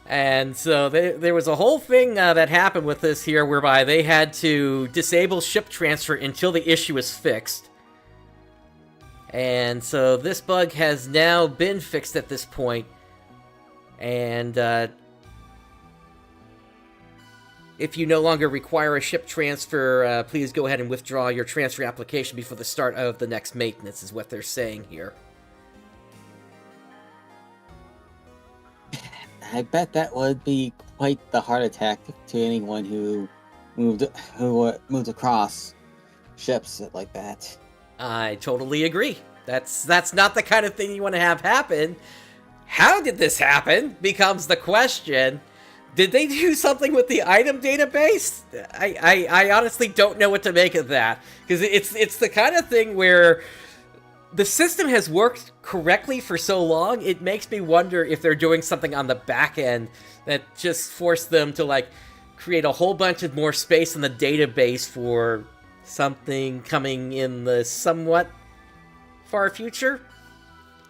And so there was a whole thing that happened with this here whereby they had to disable ship transfer until the issue was fixed. And so this bug has now been fixed at this point. And if you no longer require a ship transfer, please go ahead and withdraw your transfer application before the start of the next maintenance, is what they're saying here.
I bet that would be quite the heart attack to anyone who moved across ships like that.
I totally agree. That's not the kind of thing you want to have happen. How did this happen becomes the question. Did they do something with the item database? I honestly don't know what to make of that, because it's the kind of thing where the system has worked correctly for so long, it makes me wonder if they're doing something on the back end that just forced them to, like, create a whole bunch of more space in the database for something coming in the somewhat far future.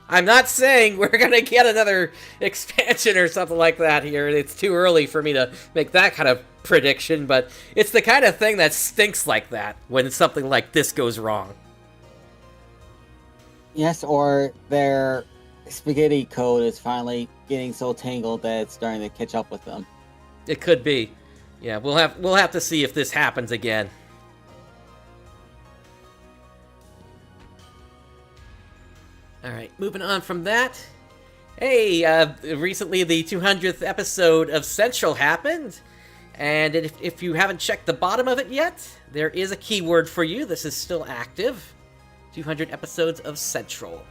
I'm not saying we're gonna get another expansion or something like that here. It's too early for me to make that kind of prediction, but it's the kind of thing that stinks like that when something like this goes wrong.
Yes, or their spaghetti code is finally getting so tangled that it's starting to catch up with them.
It could be. Yeah, we'll have to see if this happens again. Alright, moving on from that. Hey, recently the 200th episode of Central happened. And if you haven't checked the bottom of it yet, there is a keyword for you. This is still active. 200 episodes of Central.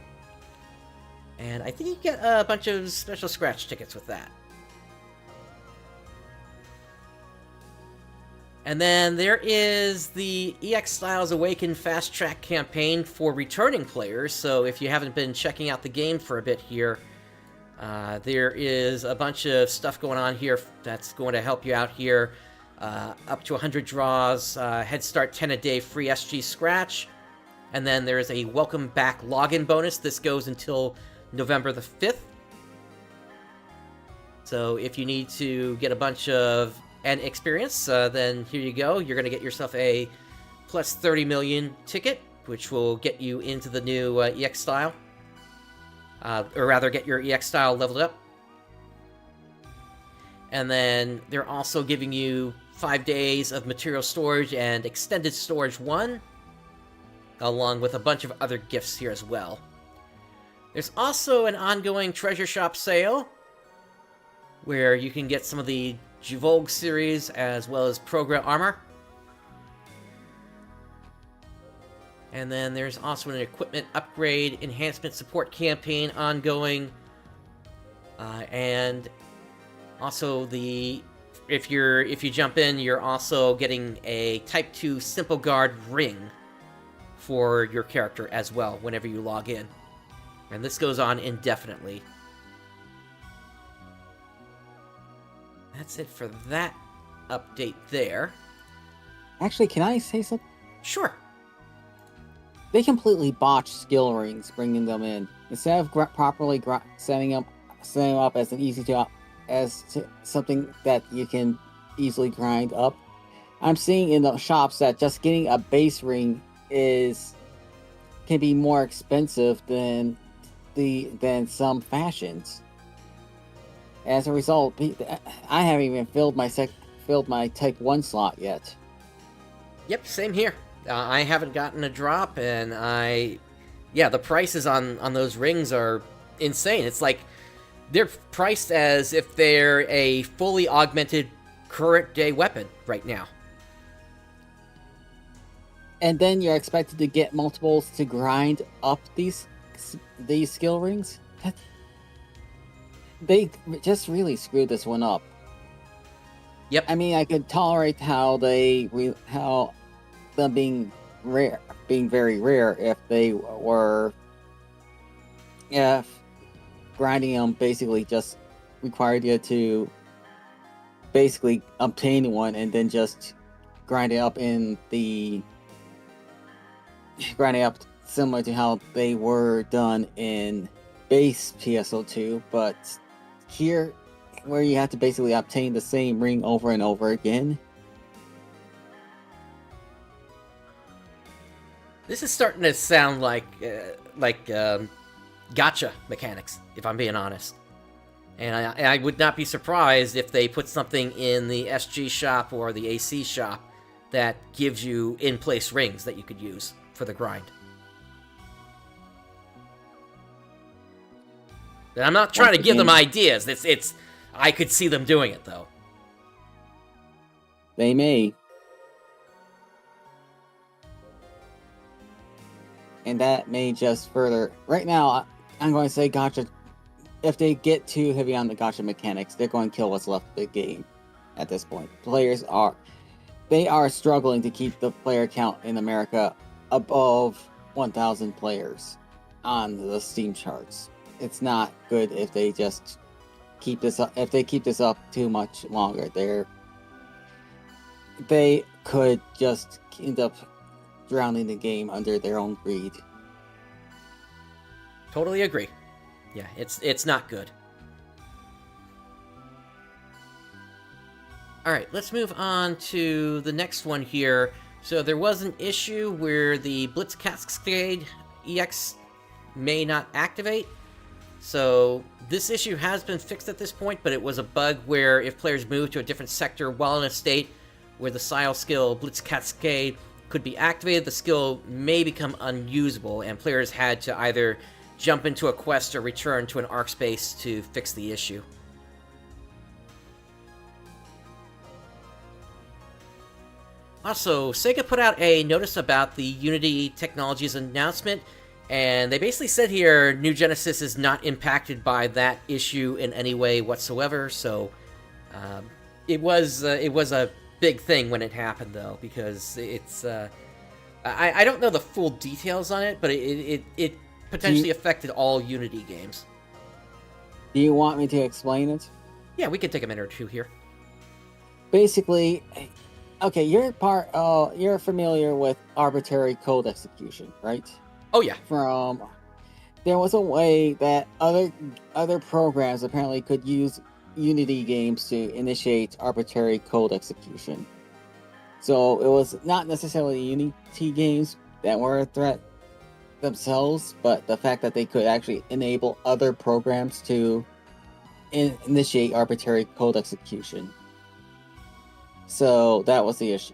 And I think you get a bunch of special scratch tickets with that. And then there is the EX Styles Awaken Fast Track campaign for returning players. So if you haven't been checking out the game for a bit here, there is a bunch of stuff going on here that's going to help you out here. Up to 100 draws, Head Start 10 a day free SG Scratch. And then there's a welcome back login bonus. This goes until November the 5th. So if you need to get a bunch of N experience, then here you go. You're going to get yourself a plus 30 million ticket, which will get you into the new EX style. Or rather, get your EX style leveled up. And then they're also giving you 5 days of material storage and extended storage 1, along with a bunch of other gifts here as well. There's also an ongoing treasure shop sale, where you can get some of the Jivolg series as well as Program armor. And then there's also an equipment upgrade enhancement support campaign ongoing. And also if you jump in, you're also getting a Type 2 Simple Guard ring for your character as well whenever you log in. And this goes on indefinitely. That's it for that update there.
Actually, can I say something?
Sure.
They completely botched skill rings, bringing them in instead of properly setting them up as an easy to something that you can easily grind up. I'm seeing in the shops that just getting a base ring can be more expensive than some fashions. As a result, I haven't even filled my Type 1 slot yet.
Yep, same here. I haven't gotten a drop, and the prices on those rings are insane. It's like they're priced as if they're a fully augmented current day weapon right now.
And then you're expected to get multiples to grind up these skill rings? They just really screwed this one up.
Yep.
I mean, I could tolerate how them being very rare if grinding them basically just required you to basically obtain one and then just grind it up similar to how they were done in base PSO2, but here, where you have to basically obtain the same ring over and over again.
This is starting to sound like gotcha mechanics, if I'm being honest. And I would not be surprised if they put something in the SG shop or the AC shop that gives you in-place rings that you could use for the grind. And I'm not trying to give them ideas. It's I could see them doing it, though.
They may. And that may just further... Right now, I'm going to say gotcha. If they get too heavy on the gotcha mechanics, they're going to kill what's left of the game at this point. Players are struggling to keep the player count in America above 1,000 players on the Steam charts. It's not good if they just keep this up. If they keep this up too much longer, they could just end up drowning the game under their own greed.
Totally agree. Yeah, it's not good. Alright, let's move on to the next one here. So there was an issue where the Blitz Cascade EX may not activate. So this issue has been fixed at this point, but it was a bug where if players move to a different sector while in a state where the Sile skill Blitz Cascade could be activated, the skill may become unusable, and players had to either jump into a quest or return to an ARK space to fix the issue. Also, Sega put out a notice about the Unity Technologies announcement, and they basically said here New Genesis is not impacted by that issue in any way whatsoever. So it was a big thing when it happened, though, because it's I don't know the full details on it, but it potentially affected all Unity games.
Do you want me to explain it?
Yeah, we can take a minute or two here.
Basically, Okay, you're familiar with arbitrary code execution, right?
Oh yeah.
From there was a way that other programs apparently could use Unity games to initiate arbitrary code execution. So it was not necessarily Unity games that were a threat themselves, but the fact that they could actually enable other programs to initiate arbitrary code execution. So that was the issue.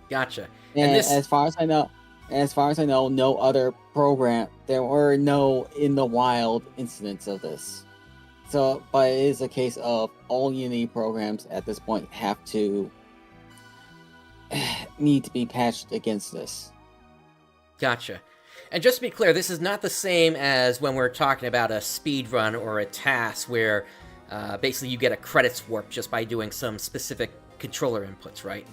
Gotcha.
And
this,
as far as I know, no other program. There were no in the wild incidents of this. So, but it is a case of all Unity programs at this point have to need to be patched against this.
Gotcha. And just to be clear, this is not the same as when we're talking about a speed run or a task where basically you get a credits warp just by doing some specific controller inputs, right?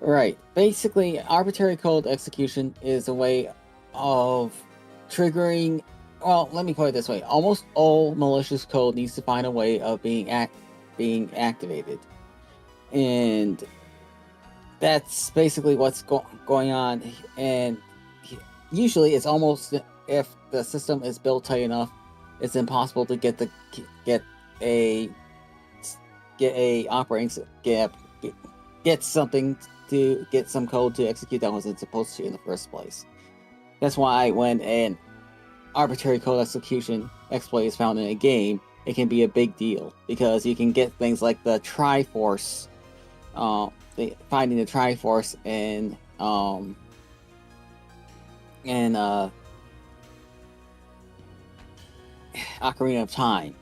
Right. Basically, arbitrary code execution is a way of triggering. Well, let me put it this way: almost all malicious code needs to find a way of being activated, and that's basically what's going on. And usually, it's almost, if the system is built tight enough, it's impossible to get a operating get something to get some code to execute that wasn't supposed to in the first place. That's why when an arbitrary code execution exploit is found in a game, it can be a big deal, because you can get things like the Triforce, finding the Triforce in Ocarina of Time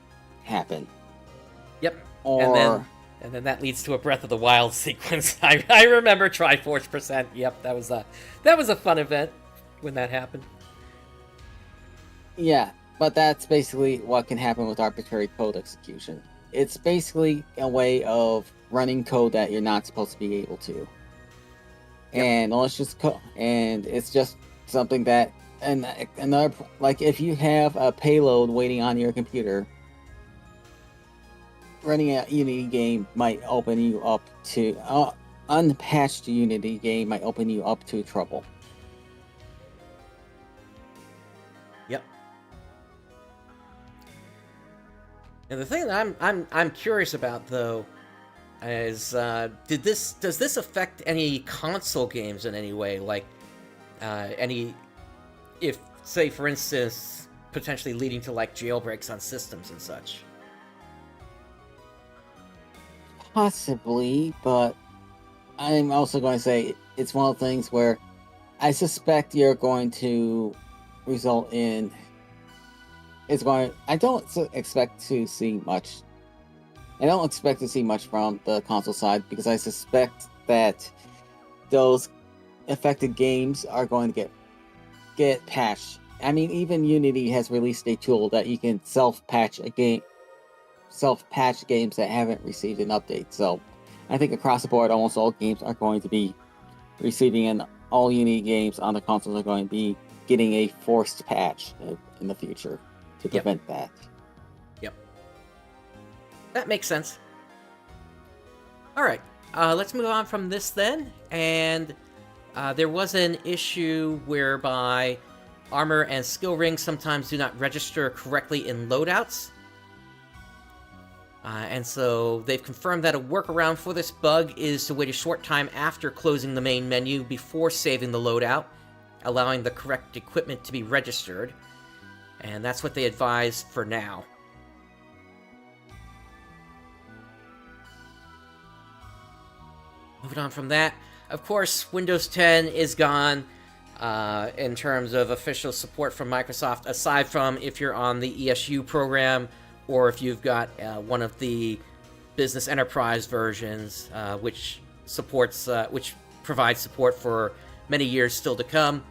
happen.
Yep.
Or
and then that leads to a Breath of the Wild sequence. I remember Triforce percent. Yep, that was a fun event when that happened.
Yeah, but that's basically what can happen with arbitrary code execution. It's basically a way of running code that you're not supposed to be able to. Yep. And and it's just something that, and another, like, if you have a payload waiting on your computer, running a Unity game might open you up to unpatched Unity game might open you up to trouble.
Yep. And the thing that I'm curious about, though, is does this affect any console games in any way? Like if, say, for instance, potentially leading to like jailbreaks on systems and such.
Possibly, but I'm also going to say it's one of the things where I suspect you're going to result in. I don't expect to see much. I don't expect to see much from the console side, because I suspect that those affected games are going to get patched. I mean, even Unity has released a tool that you can self-patch games that haven't received an update. So I think across the board, almost all games are going to be receiving, and all Unity games on the consoles are going to be getting a forced patch in the future to prevent that.
Yep. That makes sense. Alright, let's move on from this then. And there was an issue whereby armor and skill rings sometimes do not register correctly in loadouts. And so they've confirmed that a workaround for this bug is to wait a short time after closing the main menu before saving the loadout, allowing the correct equipment to be registered. And that's what they advise for now. Moving on from that, of course, Windows 10 is gone in terms of official support from Microsoft, aside from if you're on the ESU program, or if you've got one of the business enterprise versions, which provides support for many years still to come.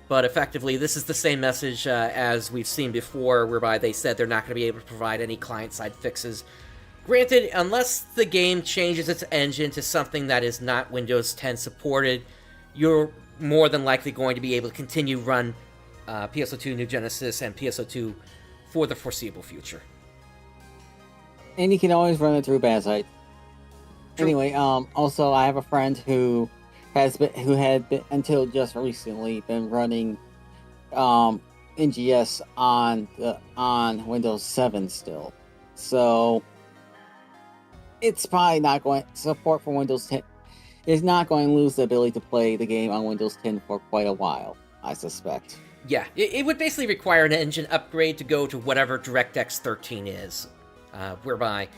But effectively, this is the same message as we've seen before, whereby they said they're not going to be able to provide any client-side fixes. Granted, unless the game changes its engine to something that is not Windows 10 supported, you're more than likely going to be able to continue run PSO2 New Genesis and PSO2 for the foreseeable future.
And you can always run it through Basite.
True.
Anyway, also I have a friend who had been until just recently been running NGS on Windows 7 still. So it's probably not going support for Windows 10 is not going to lose the ability to play the game on Windows 10 for quite a while, I suspect.
Yeah, it would basically require an engine upgrade to go to whatever DirectX 13 is, whereby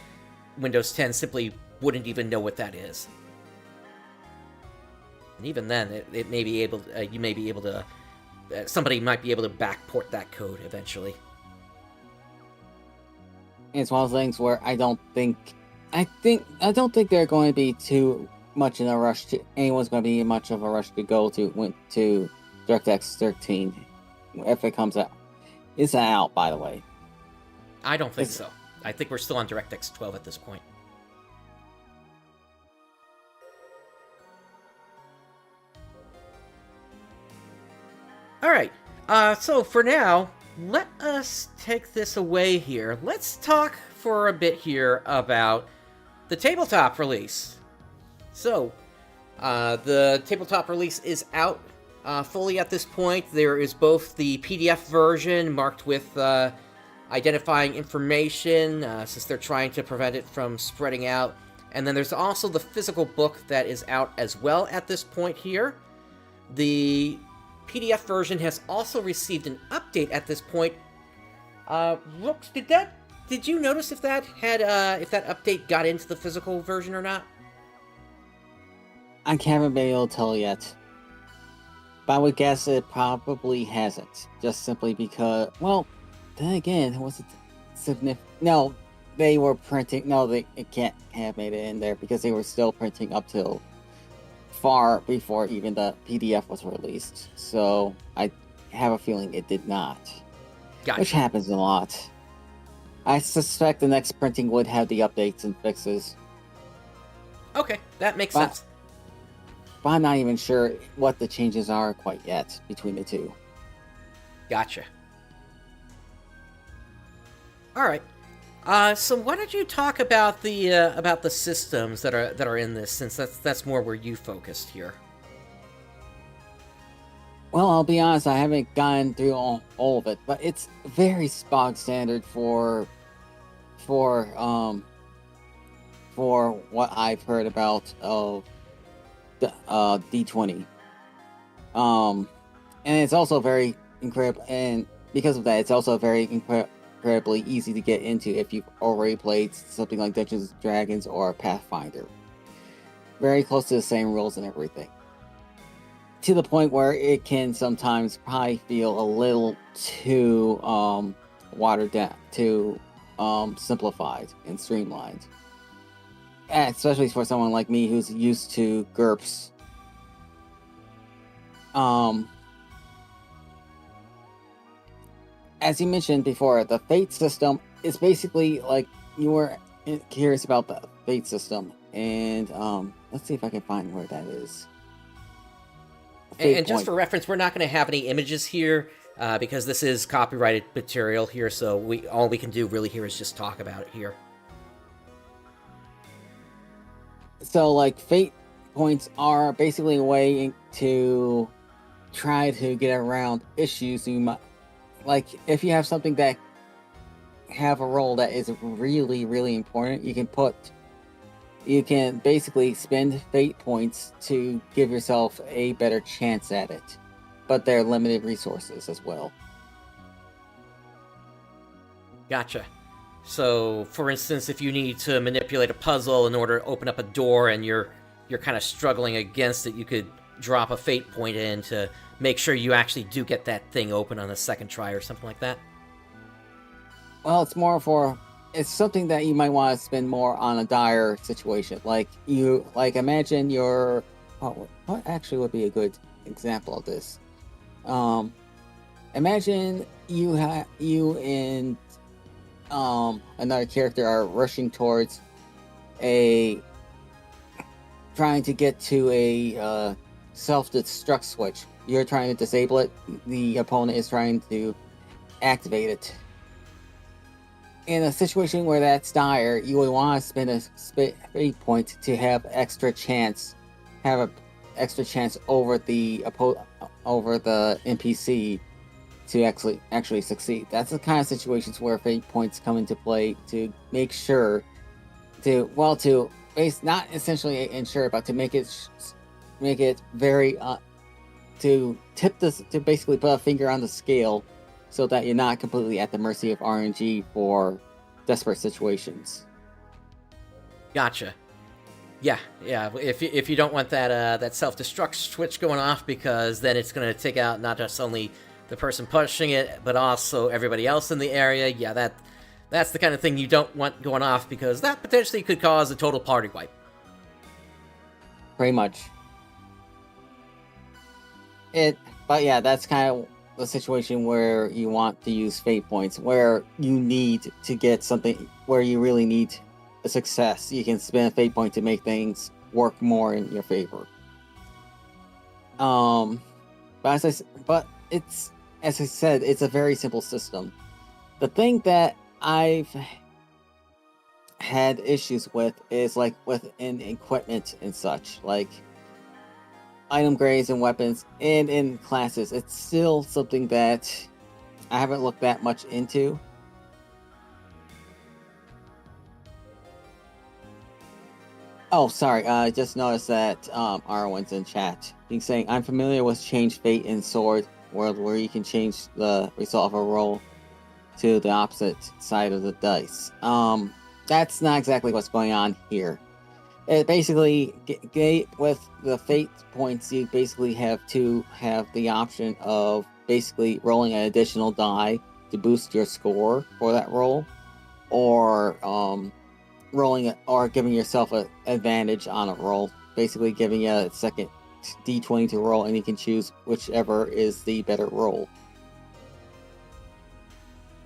Windows 10 simply wouldn't even know what that is. And even then, it may be able, you may be able to, somebody might be able to backport that code eventually.
It's one of those things where I don't think they're going to be too much in a rush to anyone's going to be in much of a rush to go to DirectX 13 if it comes out. It's out, by the way.
I don't think so. I think we're still on DirectX 12 at this point. Alright, so for now, let us take this away here. Let's talk for a bit here about the tabletop release. So, the tabletop release is out fully at this point. There is both the PDF version marked with identifying information, since they're trying to prevent it from spreading out. And then there's also the physical book that is out as well at this point here. The PDF version has also received an update at this point. Rooks, did you notice if that had if that update got into the physical version or not?
I haven't been able to tell yet. But I would guess it probably hasn't. Just simply because, well, then again, was it significant? No, they were printing. No, it can't have made it in there because they were still printing up till far before even the PDF was released. So I have a feeling it did not.
Gotcha.
Which happens a lot. I suspect the next printing would have the updates and fixes.
Okay, that makes sense.
But I'm not even sure what the changes are quite yet between the two.
Gotcha. All right. So why don't you talk about the systems that are in this, since that's more where you focused here.
Well, I'll be honest, I haven't gone through all of it, but it's very bog standard for what I've heard about of the D20. And it's also very incredible, and because of that, it's also very incredibly easy to get into if you've already played something like Dungeons & Dragons or Pathfinder. Very close to the same rules and everything. To the point where it can sometimes probably feel a little too watered down, too simplified and streamlined. And especially for someone like me who's used to GURPS. As you mentioned before, the Fate system is basically like, you were curious about the Fate system, and let's see if I can find where that is.
And just for reference, we're not going to have any images here because this is copyrighted material here, so all we can do really here is just talk about it here.
So, like, Fate points are basically a way to try to get around issues you might... Like, if you have something that have a role that is really, really important, you can basically spend Fate points to give yourself a better chance at it. But they're limited resources as well.
Gotcha. So, for instance, if you need to manipulate a puzzle in order to open up a door and you're kind of struggling against it, you could drop a Fate point in to make sure you actually do get that thing open on the second try or something like that?
Well, it's something that you might want to spend more on a dire situation. Imagine your... what actually would be a good example of this? Imagine you and another character are rushing towards trying to get to a self-destruct switch. You're trying to disable it, the opponent is trying to activate it. in a situation where that's dire, you would want to spend a fate point to have an extra chance over the NPC to actually succeed. That's the kind of situations where fate points come into play to make sure not essentially ensure, but to make it very to basically put a finger on the scale so that you're not completely at the mercy of RNG for desperate situations.
Gotcha. Yeah. If you don't want that self-destruct switch going off, because then it's going to take out not just only the person pushing it, but also everybody else in the area. Yeah, that's the kind of thing you don't want going off, because that potentially could cause a total party wipe.
Pretty much. But yeah, that's kind of the situation where you want to use fate points, where you need to get something, where you really need a success. You can spend a fate point to make things work more in your favor. But as I said, it's a very simple system. The thing that I've had issues with is like within equipment and such, like item grades and weapons, and in classes. It's still something that I haven't looked that much into. Oh, sorry, I just noticed that Arwen's in chat. He's saying, I'm familiar with Change Fate in Sword World, where you can change the result of a roll to the opposite side of the dice. That's not exactly what's going on here. It basically, with the fate points, you basically have to have the option of basically rolling an additional die to boost your score for that roll, or giving yourself an advantage on a roll, basically giving you a second d20 to roll, and you can choose whichever is the better roll.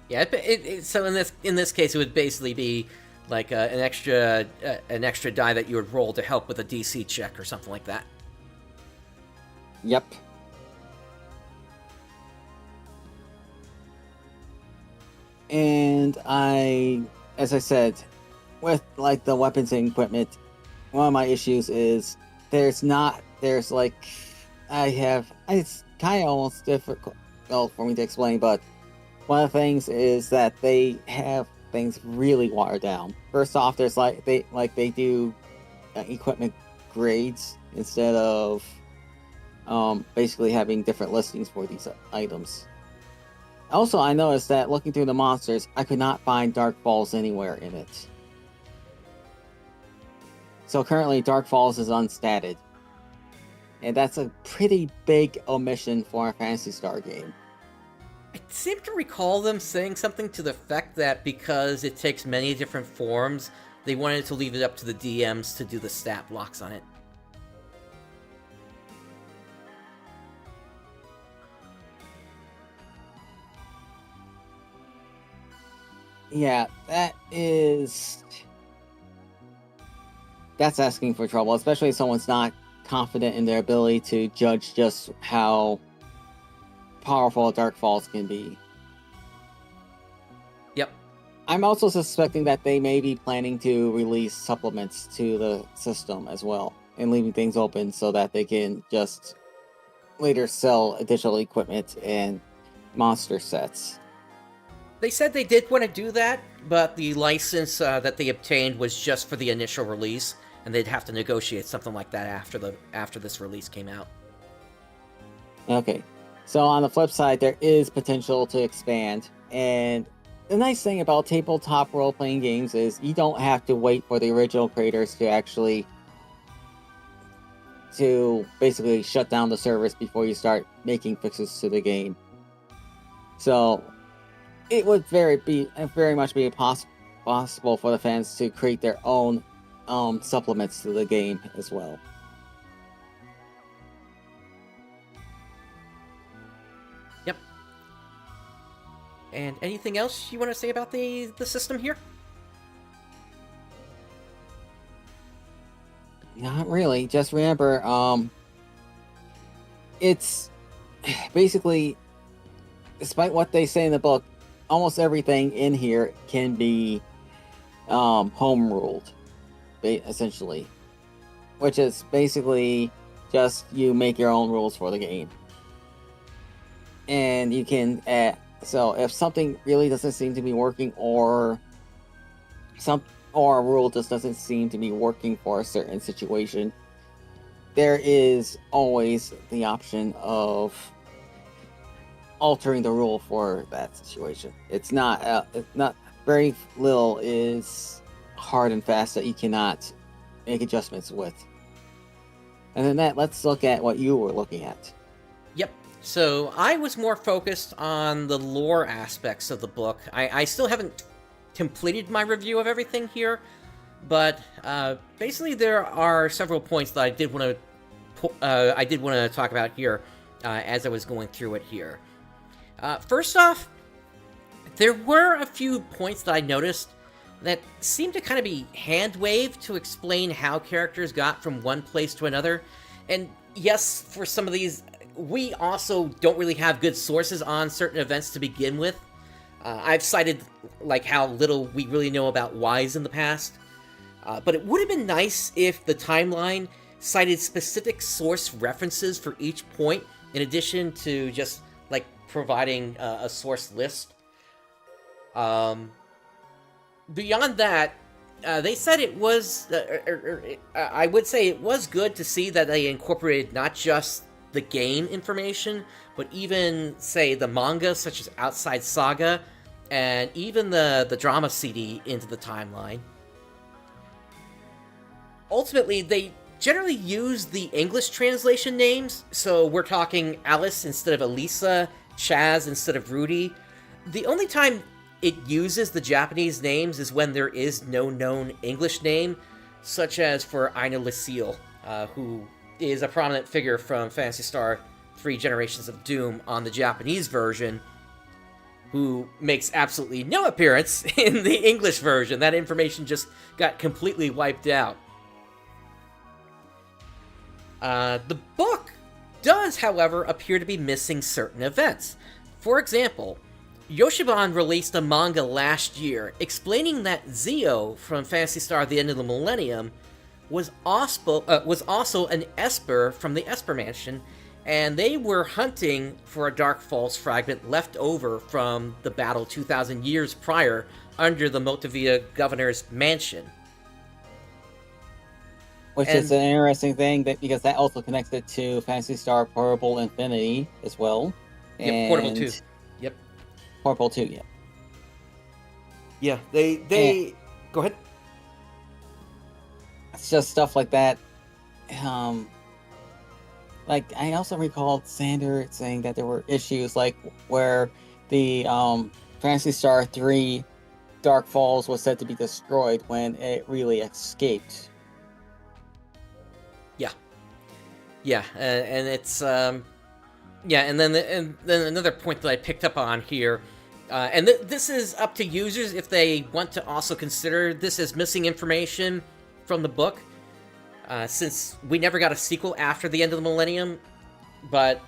Yeah, so in this case, it would basically be like an extra die that you would roll to help with a DC check or something like that.
Yep. And as I said, with like the weapons and equipment, one of my issues is it's kind of almost difficult for me to explain, but one of the things is that they have things really watered down. First off, there's they do equipment grades instead of basically having different listings for these items. Also, I noticed that looking through the monsters, I could not find Dark Falls anywhere in it. So currently, Dark Falls is unstatted. And that's a pretty big omission for a Phantasy Star game.
I seem to recall them saying something to the effect that because it takes many different forms, they wanted to leave it up to the DMs to do the stat blocks on it.
Yeah, that's asking for trouble, especially if someone's not confident in their ability to judge just how powerful Dark Falls can be.
Yep.
I'm also suspecting that they may be planning to release supplements to the system as well, and leaving things open so that they can just later sell additional equipment and monster sets.
They said they did want to do that, but the license that they obtained was just for the initial release, and they'd have to negotiate something like that after this release came out.
Okay. So on the flip side, there is potential to expand, and the nice thing about tabletop role-playing games is you don't have to wait for the original creators to basically shut down the service before you start making fixes to the game. So it would very much be possible for the fans to create their own supplements to the game as well.
Yep. And anything else you want to say about the system here?
Not really. Just remember, it's basically, despite what they say in the book, almost everything in here can be home ruled, essentially, which is basically just you make your own rules for the game, and you can so if something really doesn't seem to be working, or a rule just doesn't seem to be working for a certain situation, there is always the option of altering the rule for that situation. It's not very little is hard and fast that you cannot make adjustments with. And then let's look at what you were looking at.
Yep. So I was more focused on the lore aspects of the book. I still haven't completed my review of everything here, but basically there are several points that I did want to talk about here as I was going through it here. First off, there were a few points that I noticed that seemed to kind of be hand-waved to explain how characters got from one place to another. And yes, for some of these, we also don't really have good sources on certain events to begin with. I've cited like how little we really know about Wise in the past. But it would have been nice if the timeline cited specific source references for each point, in addition to just like providing a source list. Beyond that, they said it was, I would say it was good to see that they incorporated not just the game information, but even, say, the manga, such as Outside Saga, and even the drama CD into the timeline. Ultimately, they generally use the English translation names, so we're talking Alice instead of Elisa, Chaz instead of Rudy. The only time it uses the Japanese names is when there is no known English name, such as for Aina Lucille, who is a prominent figure from Phantasy Star 3 Generations of Doom on the Japanese version, who makes absolutely no appearance in the English version. That information just got completely wiped out. The book does, however, appear to be missing certain events. For example, Yoshiban released a manga last year explaining that Zio from Phantasy Star The End of the Millennium was also an Esper from the Esper Mansion, and they were hunting for a Dark Falls fragment left over from the battle 2,000 years prior under the Motavia Governor's mansion.
Which is an interesting thing, because that also connects it to Phantasy Star Portable Infinity as well.
Yep, Portable 2. Yep.
Portable 2, yeah.
Yeah, they... Go ahead.
It's just stuff like that. Like, I also recalled Sander saying that there were issues, like, where the Phantasy Star 3 Dark Falls was said to be destroyed when it really escaped.
Yeah, and it's yeah, and then another point that I picked up on here, and this is up to users if they want to also consider this as missing information from the book, since we never got a sequel after the End of the Millennium. But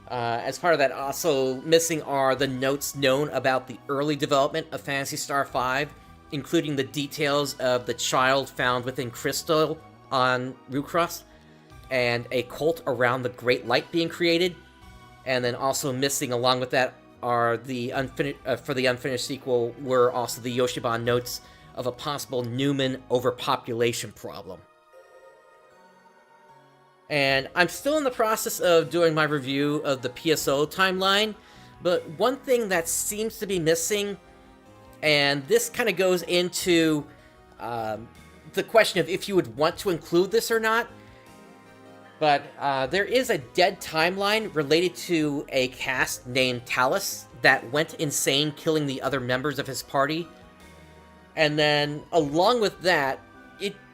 as part of that, also missing are the notes known about the early development of Phantasy Star 5, including the details of the child found within Crystal on Rucross, and a cult around the Great Light being created. And then also missing along with that are the for the unfinished sequel were also the Yoshiban notes of a possible Newman overpopulation problem. And I'm still in the process of doing my review of the PSO timeline, but one thing that seems to be missing, and this kind of goes into the question of if you would want to include this or not, but there is a dead timeline related to a cast named Talus that went insane, killing the other members of his party. And then, along with that,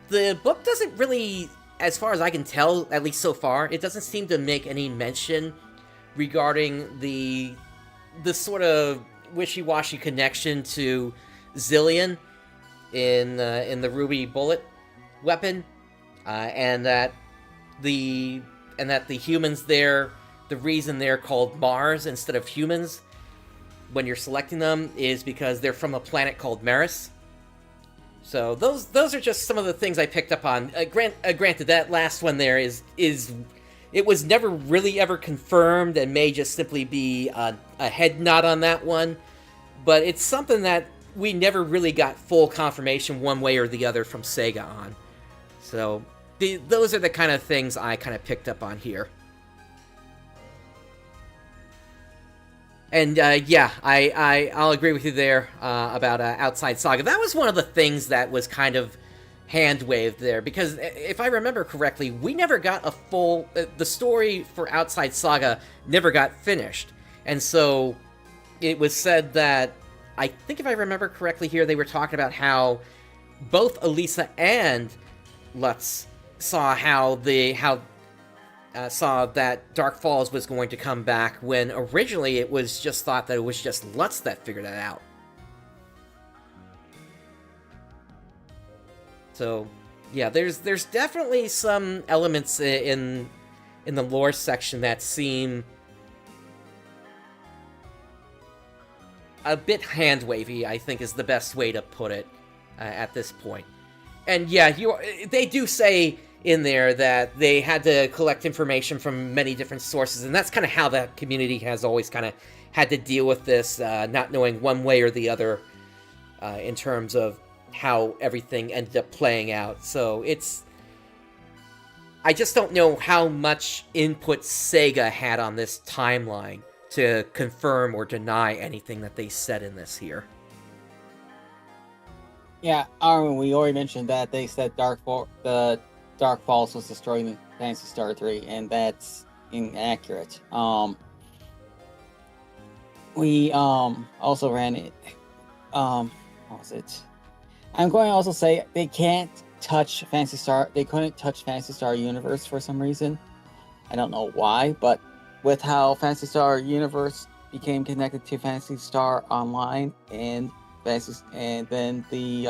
the book doesn't really, as far as I can tell, at least so far, it doesn't seem to make any mention regarding the sort of wishy-washy connection to Zillion in the Ruby Bullet weapon, and that the humans there, the reason they're called Mars instead of humans, when you're selecting them is because they're from a planet called Maris. So those are just some of the things I picked up on. Granted, that last one there is it was never really ever confirmed and may just simply be a head nod on that one. But it's something that we never really got full confirmation one way or the other from Sega on. So those are the kind of things I kind of picked up on here. And yeah, I'll agree with you there about Outside Saga. That was one of the things that was kind of hand-waved there, because if I remember correctly, we never got a full... the story for Outside Saga never got finished. And so it was said that, I think if I remember correctly here, they were talking about how both Elisa and Lutz saw saw that Dark Falls was going to come back, when originally it was just thought that it was just Lutz that figured it out. So, yeah, there's definitely some elements in the lore section that seem a bit hand-wavy, I think is the best way to put it at this point. And yeah, they do say in there that they had to collect information from many different sources, and that's kind of how that community has always kind of had to deal with this, not knowing one way or the other in terms of how everything ended up playing out. So I just don't know how much input Sega had on this timeline to confirm or deny anything that they said in this here.
Yeah, we already mentioned that they said the Dark Falls was destroying Phantasy Star 3, and that's inaccurate. We also ran it. What was it? I'm going to also say they can't touch Phantasy Star. They couldn't touch Phantasy Star Universe for some reason. I don't know why, but with how Phantasy Star Universe became connected to Phantasy Star Online and then the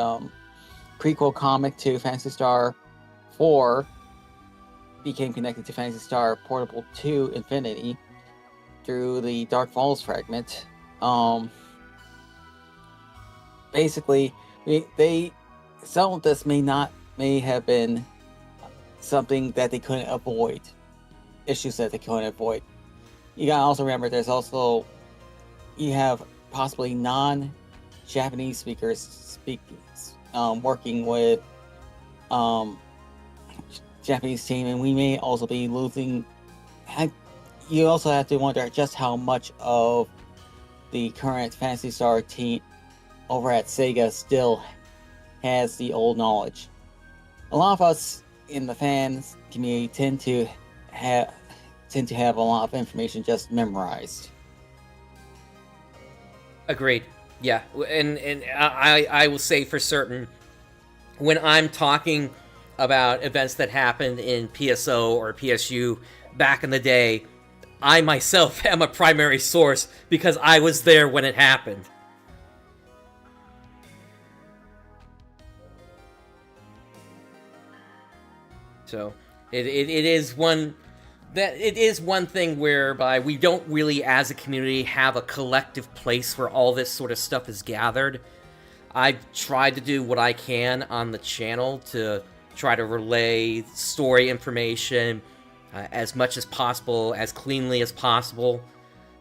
prequel comic to Phantasy Star 4 became connected to Phantasy Star Portable 2 Infinity through the Dark Falls fragment. Basically, some of this may have been something that they couldn't avoid, issues that they couldn't avoid. You gotta also remember, you have possibly non-Japanese speakers working with Japanese team, and we may also be losing. You also have to wonder just how much of the current Phantasy Star team over at Sega still has the old knowledge. A lot of us in the fans community tend to have a lot of information just memorized.
Agreed. Yeah, and I will say for certain, when I'm talking about events that happened in PSO or PSU back in the day, I myself am a primary source because I was there when it happened. So it is one thing whereby we don't really, as a community, have a collective place where all this sort of stuff is gathered. I've tried to do what I can on the channel to try to relay story information as much as possible, as cleanly as possible.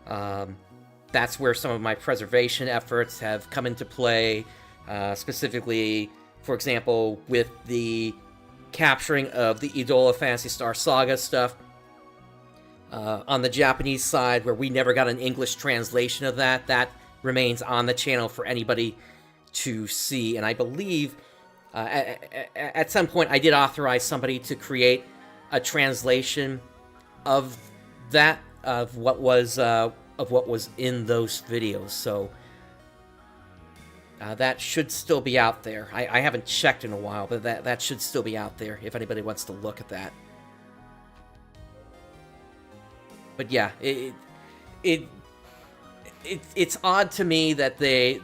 That's where some of my preservation efforts have come into play, specifically, for example, with the capturing of the Idola Phantasy Star Saga stuff. On the Japanese side, where we never got an English translation of that remains on the channel for anybody to see. And I believe at some point I did authorize somebody to create a translation of that, of what was in those videos. So that should still be out there. I haven't checked in a while, but that should still be out there if anybody wants to look at that. But yeah, it's odd to me that they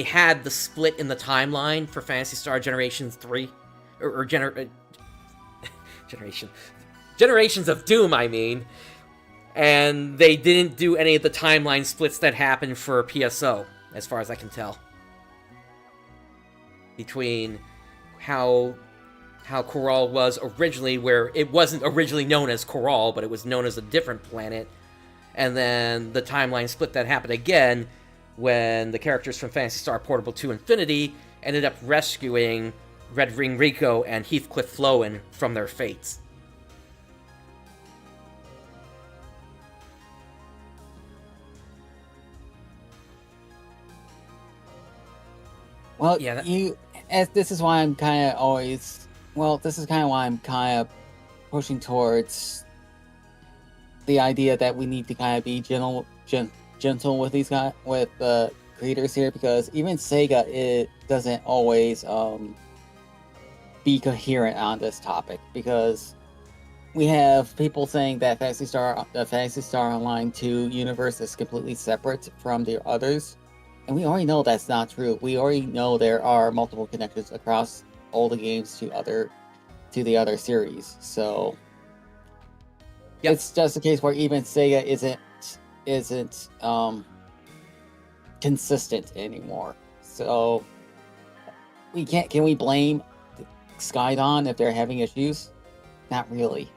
had the split in the timeline for Phantasy Star Generations 3 or Generations of Doom, I mean, And they didn't do any of the timeline splits that happened for PSO, as far as I can tell. Between how Coral was originally, where it wasn't originally known as Coral, but it was known as a different planet. And then the timeline split that happened again when the characters from Phantasy Star Portable 2 Infinity ended up rescuing Red Ring Rico and Heathcliff Flowen from their fates.
Well,
Yeah,
this is why I'm kind of always. Well, this is kind of why I'm kind of pushing towards the idea that we need to kind of be gentle with these guys, with the creators here, because even Sega, it doesn't always be coherent on this topic, because we have people saying that the Phantasy Star Online 2 universe is completely separate from the others. And we already know that's not true. We already know there are multiple connections across all the games to the other series. So it's just a case where even Sega isn't consistent anymore. So can we blame Skydon if they're having issues? Not really.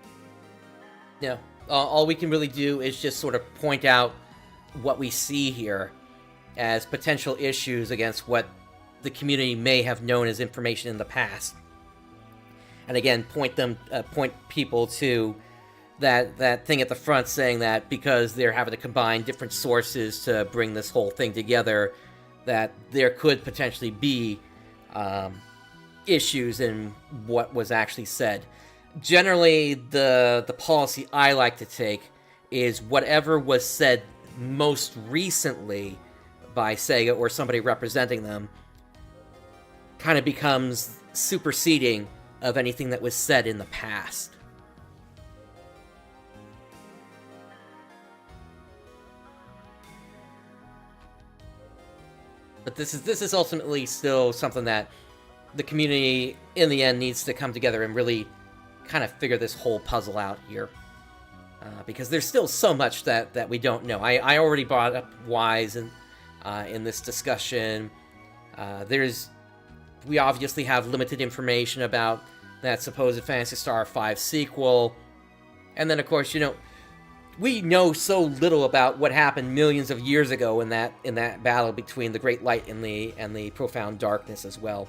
No. All we can really do is just sort of point out what we see here as potential issues against what the community may have known as information in the past. And again, point people to that thing at the front saying that because they're having to combine different sources to bring this whole thing together, that there could potentially be issues in what was actually said. Generally, the policy I like to take is whatever was said most recently by Sega or somebody representing them kind of becomes superseding of anything that was said in the past. But this is ultimately still something that the community in the end needs to come together and really kind of figure this whole puzzle out here. Because there's still so much that we don't know. I already brought up Wise in this discussion. We obviously have limited information about that supposed Phantasy Star 5 sequel. And then, of course, we know so little about what happened millions of years ago in that battle between the Great Light and the Profound Darkness as well.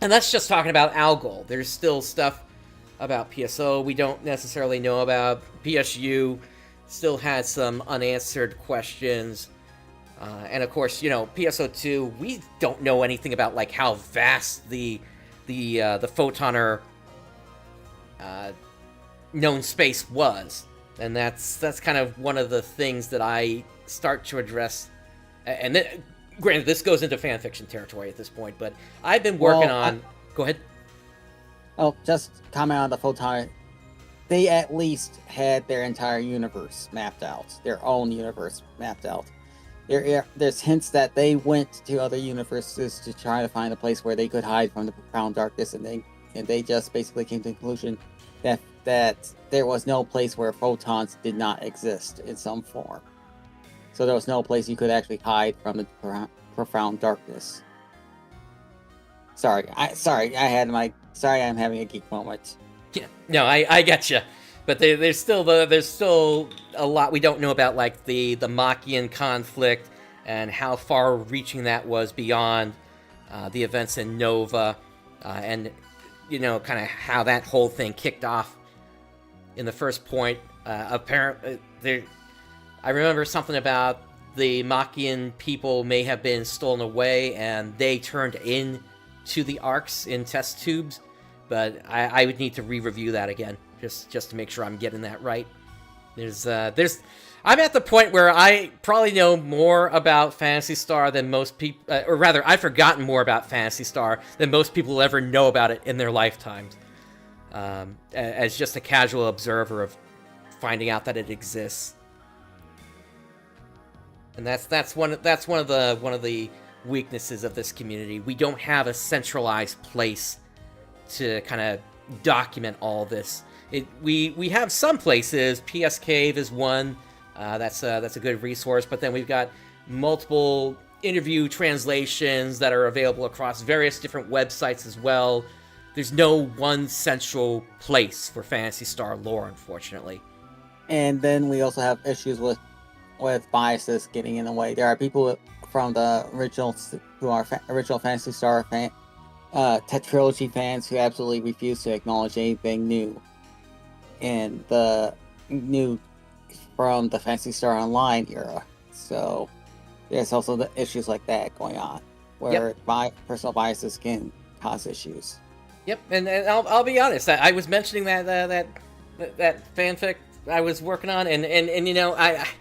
And that's just talking about Algol. There's still stuff about PSO we don't necessarily know about. PSU still has some unanswered questions. And of course, PSO2, we don't know anything about like how vast the photoner known space was. And that's kind of one of the things that I start to address. And then, granted, this goes into fanfiction territory at this point, but I've been working on... Go ahead.
Oh, just comment on the photon. They at least had their entire universe mapped out, their own universe mapped out. There's hints that they went to other universes to try to find a place where they could hide from the profound darkness, and they just basically came to the conclusion that there was no place where photons did not exist in some form. So there was no place you could actually hide from the profound darkness. Sorry, I'm having a geek moment.
Yeah, no, I get you, but there's still a lot we don't know about, like the Machian conflict and how far-reaching that was beyond the events in Nova, and kind of how that whole thing kicked off in the first point. Apparently, I remember something about the Machian people may have been stolen away, and they turned in to the ARKS in test tubes. But I would need to re-review that again, just to make sure I'm getting that right. I'm at the point where I probably know more about Phantasy Star than most people, or rather, I've forgotten more about Phantasy Star than most people will ever know about it in their lifetimes. As just a casual observer of finding out that it exists, and that's one of the weaknesses of this community. We don't have a centralized place to kind of document all this. We have some places. PS Cave is one. That's a good resource. But then we've got multiple interview translations that are available across various different websites as well. There's no one central place for Phantasy Star lore, unfortunately.
And then we also have issues with biases getting in the way. There are people from the original who are original Phantasy Star Tetralogy fans who absolutely refuse to acknowledge anything new in the new from the Phantasy Star Online era. So there's also the issues like that going on, where personal biases can cause issues.
Yep, and I'll be honest. I was mentioning that fanfic I was working on, and you know,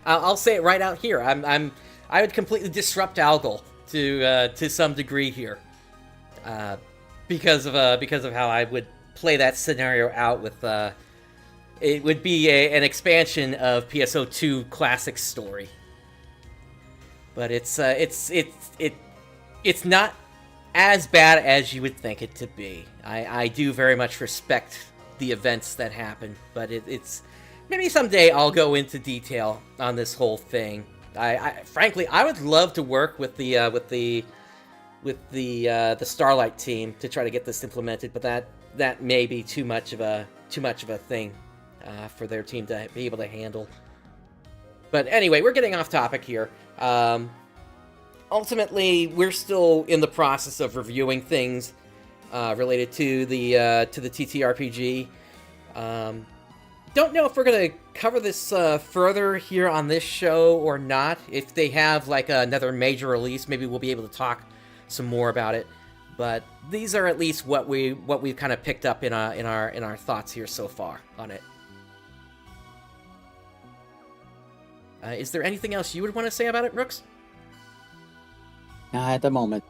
I'll say it right out here. I would completely disrupt Algol to some degree here, because of how I would play that scenario out with. It would be an expansion of PSO2 Classic story, but it's not as bad as you would think it to be. I do very much respect the events that happen, but it's maybe someday I'll go into detail on this whole thing. Frankly, I would love to work with the Starlight team to try to get this implemented, but that may be too much of a thing for their team to be able to handle. But anyway, we're getting off topic here. Ultimately, we're still in the process of reviewing things related to the TTRPG. Don't know if we're gonna cover this further here on this show or not. If they have like another major release, maybe we'll be able to talk some more about it. But these are at least what we've kind of picked up in our thoughts here so far on it. Is there anything else you would want to say about it, Rooks?
Not at the moment.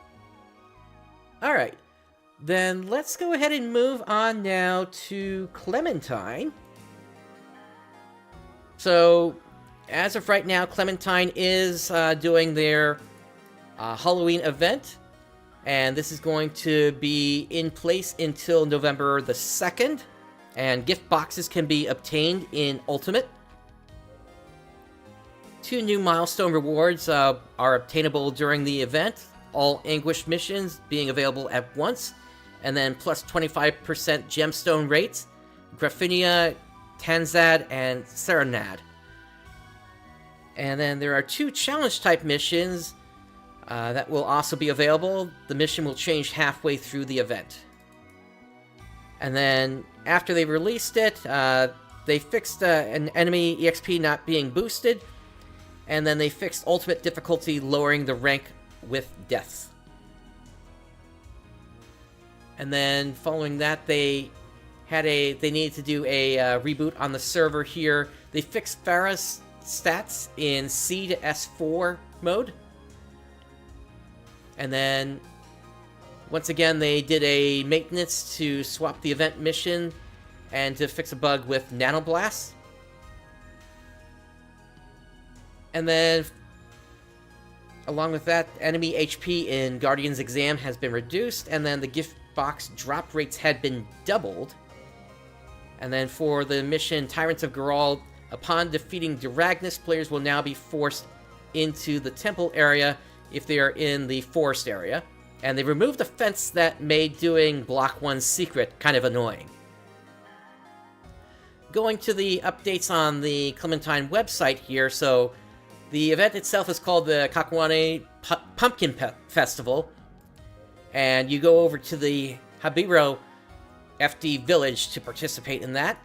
All right, then let's go ahead and move on now to Clementine. So, as of right now, Clementine is doing their Halloween event, and this is going to be in place until November the 2nd, and gift boxes can be obtained in Ultimate. 2 new milestone rewards are obtainable during the event, all Anguish missions being available at once, and then plus 25% gemstone rates, Graphinia, Tanzad, and Serenad. And then there are 2 challenge-type missions that will also be available. The mission will change halfway through the event. And then, after they released it, they fixed an enemy EXP not being boosted, and then they fixed ultimate difficulty, lowering the rank with deaths. And then, following that, they needed to do a reboot on the server here. They fixed Farah's stats in C to S4 mode. And then, once again, they did a maintenance to swap the event mission and to fix a bug with Nanoblast. And then, along with that, enemy HP in Guardian's Exam has been reduced, and then the gift box drop rates had been doubled. And then for the mission Tyrants of Geralt, upon defeating Duragnus, players will now be forced into the temple area if they are in the forest area. And they removed a fence that made doing Block 1 secret kind of annoying. Going to the updates on the Clementine website here, so the event itself is called the Kakwane Pumpkin Festival, and you go over to the Habiro FD Village to participate in that.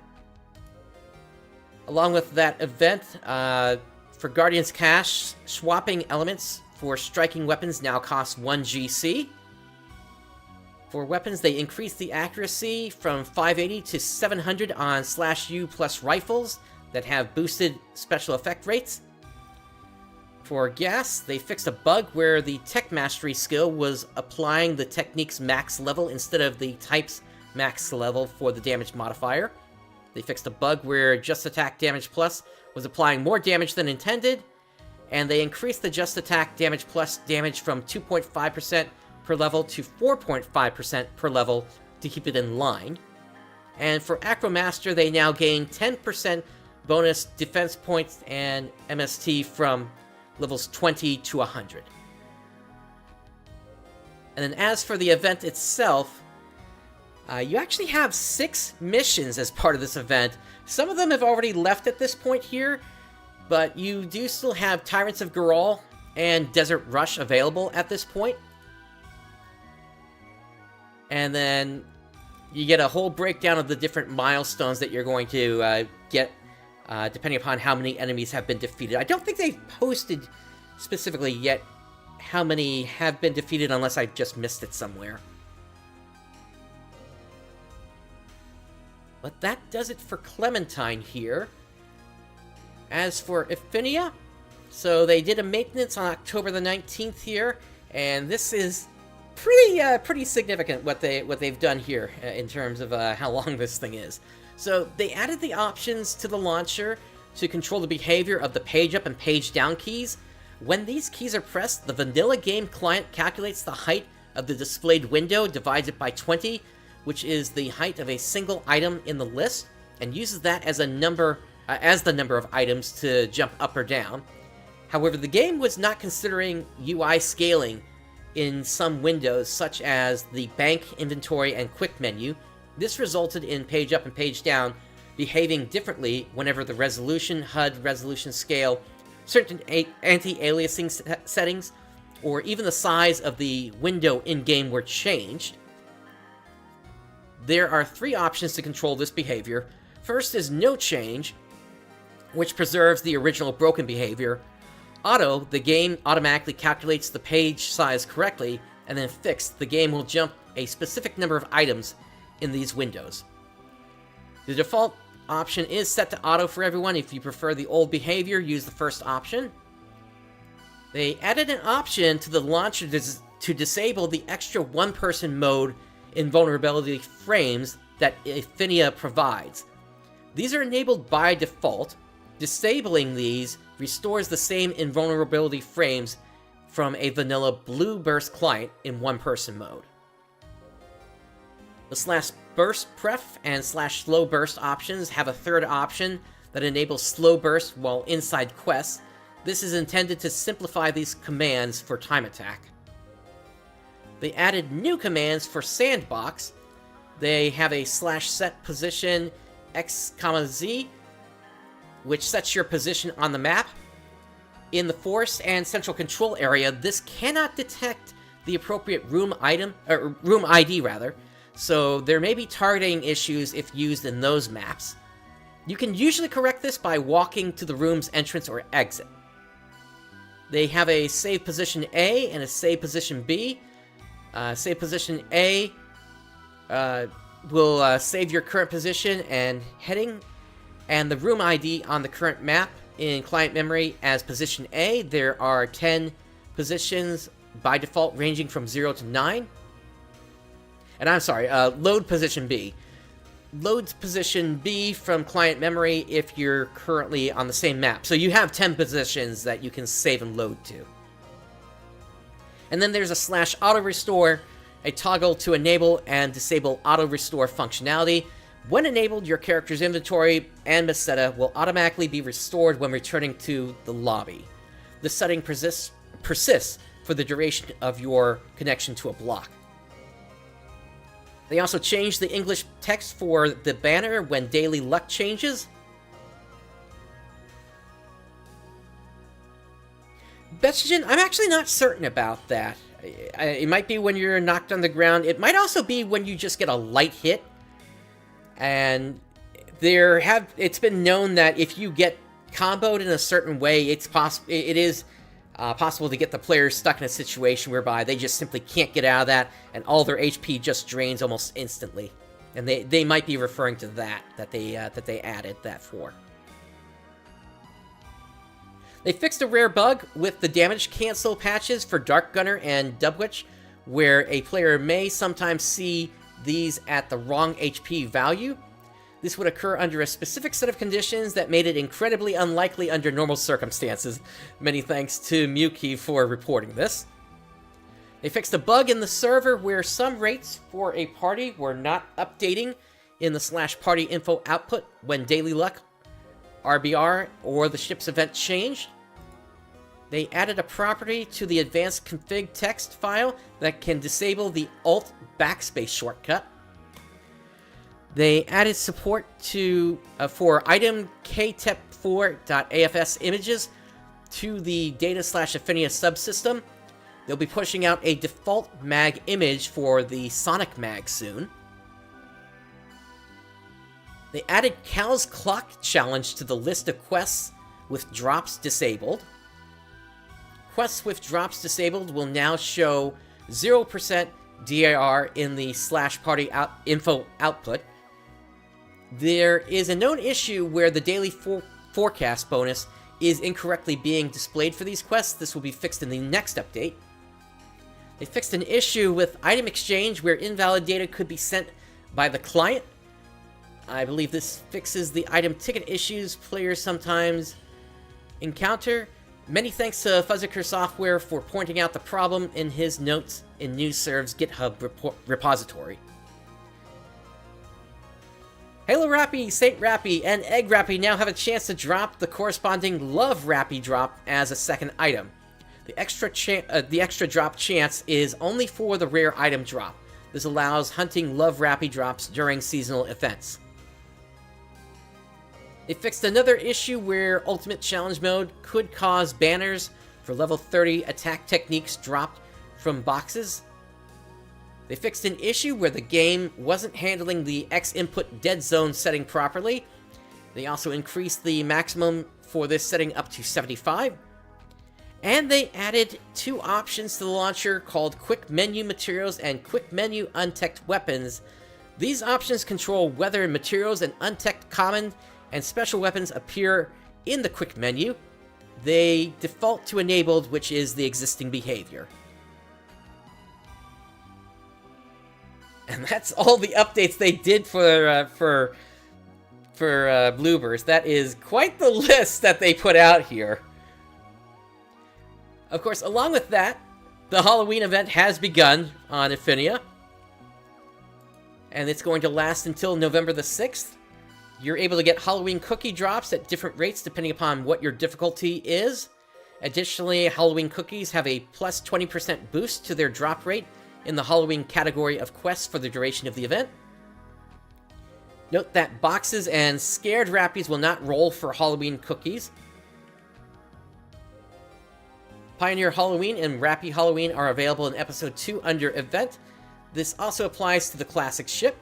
Along with that event, for Guardian's Cash, swapping elements for striking weapons now costs 1 GC. For weapons, they increase the accuracy from 580 to 700 on /U plus rifles that have boosted special effect rates. For gas, they fixed a bug where the Tech Mastery skill was applying the technique's max level instead of the type's max level for the damage modifier. They fixed a bug where Just Attack Damage Plus was applying more damage than intended, and they increased the Just Attack Damage Plus damage from 2.5% per level to 4.5% per level to keep it in line. And for Acromaster, they now gain 10% bonus defense points and MST from levels 20 to 100. And then as for the event itself, you actually have 6 missions as part of this event. Some of them have already left at this point here, but you do still have Tyrants of Garal and Desert Rush available at this point. And then you get a whole breakdown of the different milestones that you're going to get, depending upon how many enemies have been defeated. I don't think they've posted specifically yet how many have been defeated, unless I just missed it somewhere. But that does it for Clementine here. As for Ephinia, so they did a maintenance on October the 19th here, and this is pretty significant what they've done here in terms of how long this thing is. So they added the options to the launcher to control the behavior of the page up and page down keys. When these keys are pressed, the vanilla game client calculates the height of the displayed window, divides it by 20, which is the height of a single item in the list, and uses that as a number as the number of items to jump up or down. However, the game was not considering UI scaling in some windows, such as the bank, inventory, and quick menu. This resulted in page up and page down behaving differently whenever the resolution, HUD, resolution scale, certain anti-aliasing settings, or even the size of the window in-game were changed. There are 3 options to control this behavior. First is no change, which preserves the original broken behavior. Auto, the game automatically calculates the page size correctly, and then fixed, the game will jump a specific number of items in these windows. The default option is set to auto for everyone. If you prefer the old behavior, use the first option. They added an option to the launcher to disable the extra one-person mode invulnerability frames that Ephinia provides. These are enabled by default. Disabling these restores the same invulnerability frames from a vanilla blue burst client in one-person mode. The /burst pref and /slow burst options have a third option that enables slow burst while inside quests. This is intended to simplify these commands for time attack. They added new commands for sandbox. They have a /set position x, z, which sets your position on the map. In the force and central control area, this cannot detect the appropriate room ID rather, so there may be targeting issues if used in those maps. You can usually correct this by walking to the room's entrance or exit. They have a save position A and a save position B. Save position A will save your current position and heading, and the room ID on the current map in client memory as position A. There are 10 positions by default ranging from 0 to 9. And I'm sorry, load position B. Load position B from client memory if you're currently on the same map. So you have 10 positions that you can save and load to. And then there's a /auto restore, a toggle to enable and disable auto restore functionality. When enabled, your character's inventory and meseta will automatically be restored when returning to the lobby. This setting persists for the duration of your connection to a block. They also changed the English text for the banner when daily luck changes. Betchigen, I'm actually not certain about that. It might be when you're knocked on the ground. It might also be when you just get a light hit. And it's been known that if you get comboed in a certain way, it is possible to get the players stuck in a situation whereby they just simply can't get out of that, and all their HP just drains almost instantly. And they might be referring to that they added that for. They fixed a rare bug with the damage cancel patches for Dark Gunner and Dubwitch, where a player may sometimes see these at the wrong HP value. This would occur under a specific set of conditions that made it incredibly unlikely under normal circumstances. Many thanks to Muki for reporting this. They fixed a bug in the server where some rates for a party were not updating in the /party info output when Daily Luck, RBR, or the ship's event changed. They added a property to the advanced config text file that can disable the Alt backspace shortcut. They added support to for item ktep4.afs images to the data/Affinia subsystem. They'll be pushing out a default mag image for the Sonic mag soon. They added Cal's Clock challenge to the list of quests with drops disabled. Quests with drops disabled will now show 0% DAR in the /party info output. There is a known issue where the daily forecast bonus is incorrectly being displayed for these quests. This will be fixed in the next update. They fixed an issue with item exchange where invalid data could be sent by the client. I believe this fixes the item ticket issues players sometimes encounter. Many thanks to Fuzziker Software for pointing out the problem in his notes in NewsServe's GitHub repository. Halo Rappy, Saint Rappy, and Egg Rappy now have a chance to drop the corresponding Love Rappy drop as a second item. The extra drop chance is only for the rare item drop. This allows hunting Love Rappy drops during seasonal events. They fixed another issue where Ultimate Challenge Mode could cause banners for level 30 attack techniques dropped from boxes. They fixed an issue where the game wasn't handling the X-input dead zone setting properly. They also increased the maximum for this setting up to 75. And they added two options to the launcher called Quick Menu Materials and Quick Menu Untech Weapons. These options control whether materials and untech common and special weapons appear in the quick menu. They default to enabled, which is the existing behavior. And that's all the updates they did for Bluebirds. That is quite the list that they put out here. Of course, along with that, the Halloween event has begun on Affinia. And it's going to last until November the 6th. You're able to get Halloween cookie drops at different rates depending upon what your difficulty is. Additionally, Halloween cookies have a plus 20% boost to their drop rate in the Halloween category of quests for the duration of the event. Note that boxes and scared Rappies will not roll for Halloween cookies. Pioneer Halloween and Rappy Halloween are available in Episode 2 under Event. This also applies to the Classic ship.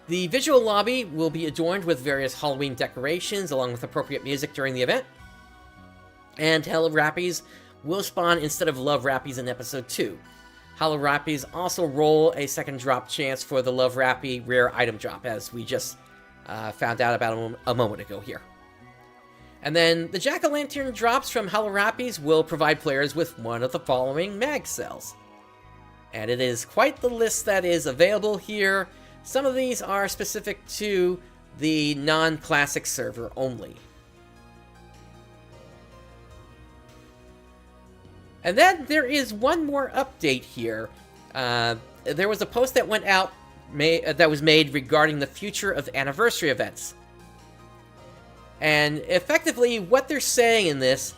The visual lobby will be adorned with various Halloween decorations along with appropriate music during the event. And Hello Rappies will spawn instead of Love Rappies in Episode 2. Hello Rappies also roll a second drop chance for the Love Rappy rare item drop, as we just found out about a moment ago here. And then the Jack-o'-lantern drops from Hello Rappies will provide players with one of the following mag cells. And it is quite the list that is available here. Some of these are specific to the non-classic server only. And then there is one more update here. There was a post that went out that was made regarding the future of anniversary events. And effectively, what they're saying in this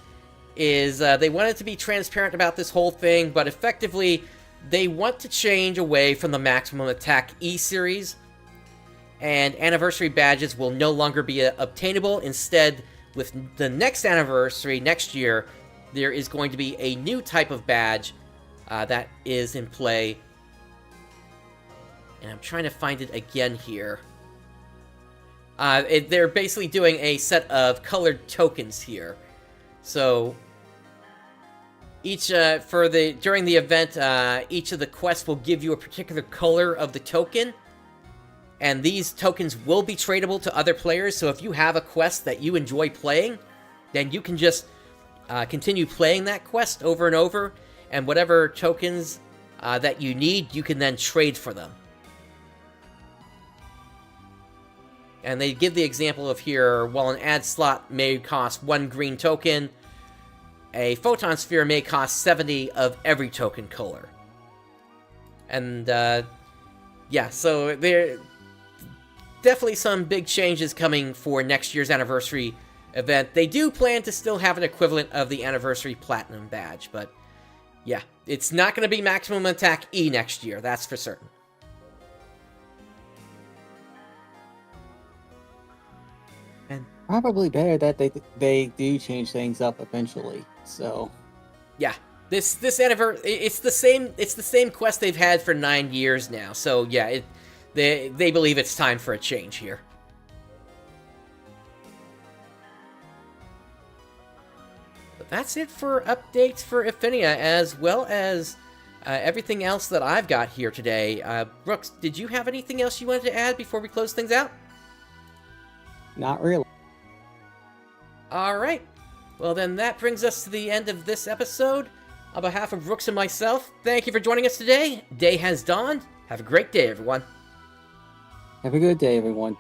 is they wanted to be transparent about this whole thing, but effectively, they want to change away from the Maximum Attack E-Series, and anniversary badges will no longer be obtainable. Instead, with the next anniversary, next year, there is going to be a new type of badge that is in play. And I'm trying to find it again here. They're basically doing a set of colored tokens here. So during the event, each of the quests will give you a particular color of the token, and these tokens will be tradable to other players. So if you have a quest that you enjoy playing, then you can just continue playing that quest over and over, and whatever tokens that you need, you can then trade for them. And they give the example of here, while an ad slot may cost 1 green token, a photon sphere may cost 70 of every token color. And yeah, so there definitely some big changes coming for next year's anniversary event. They do plan to still have an equivalent of the anniversary platinum badge, but yeah, it's not going to be Maximum Attack E next year, that's for certain. And
Probably better that they do change things up eventually. So
yeah, this anniversary, it's the same quest they've had for 9 years now. So yeah, they believe it's time for a change here. But that's it for updates for Affinia, as well as everything else that I've got here today. Brooks, did you have anything else you wanted to add before we close things out?
not really.
All right. Well, then that brings us to the end of this episode. On behalf of Brooks and myself, thank you for joining us today. Day has dawned. Have a great day, everyone.
Have a good day, everyone.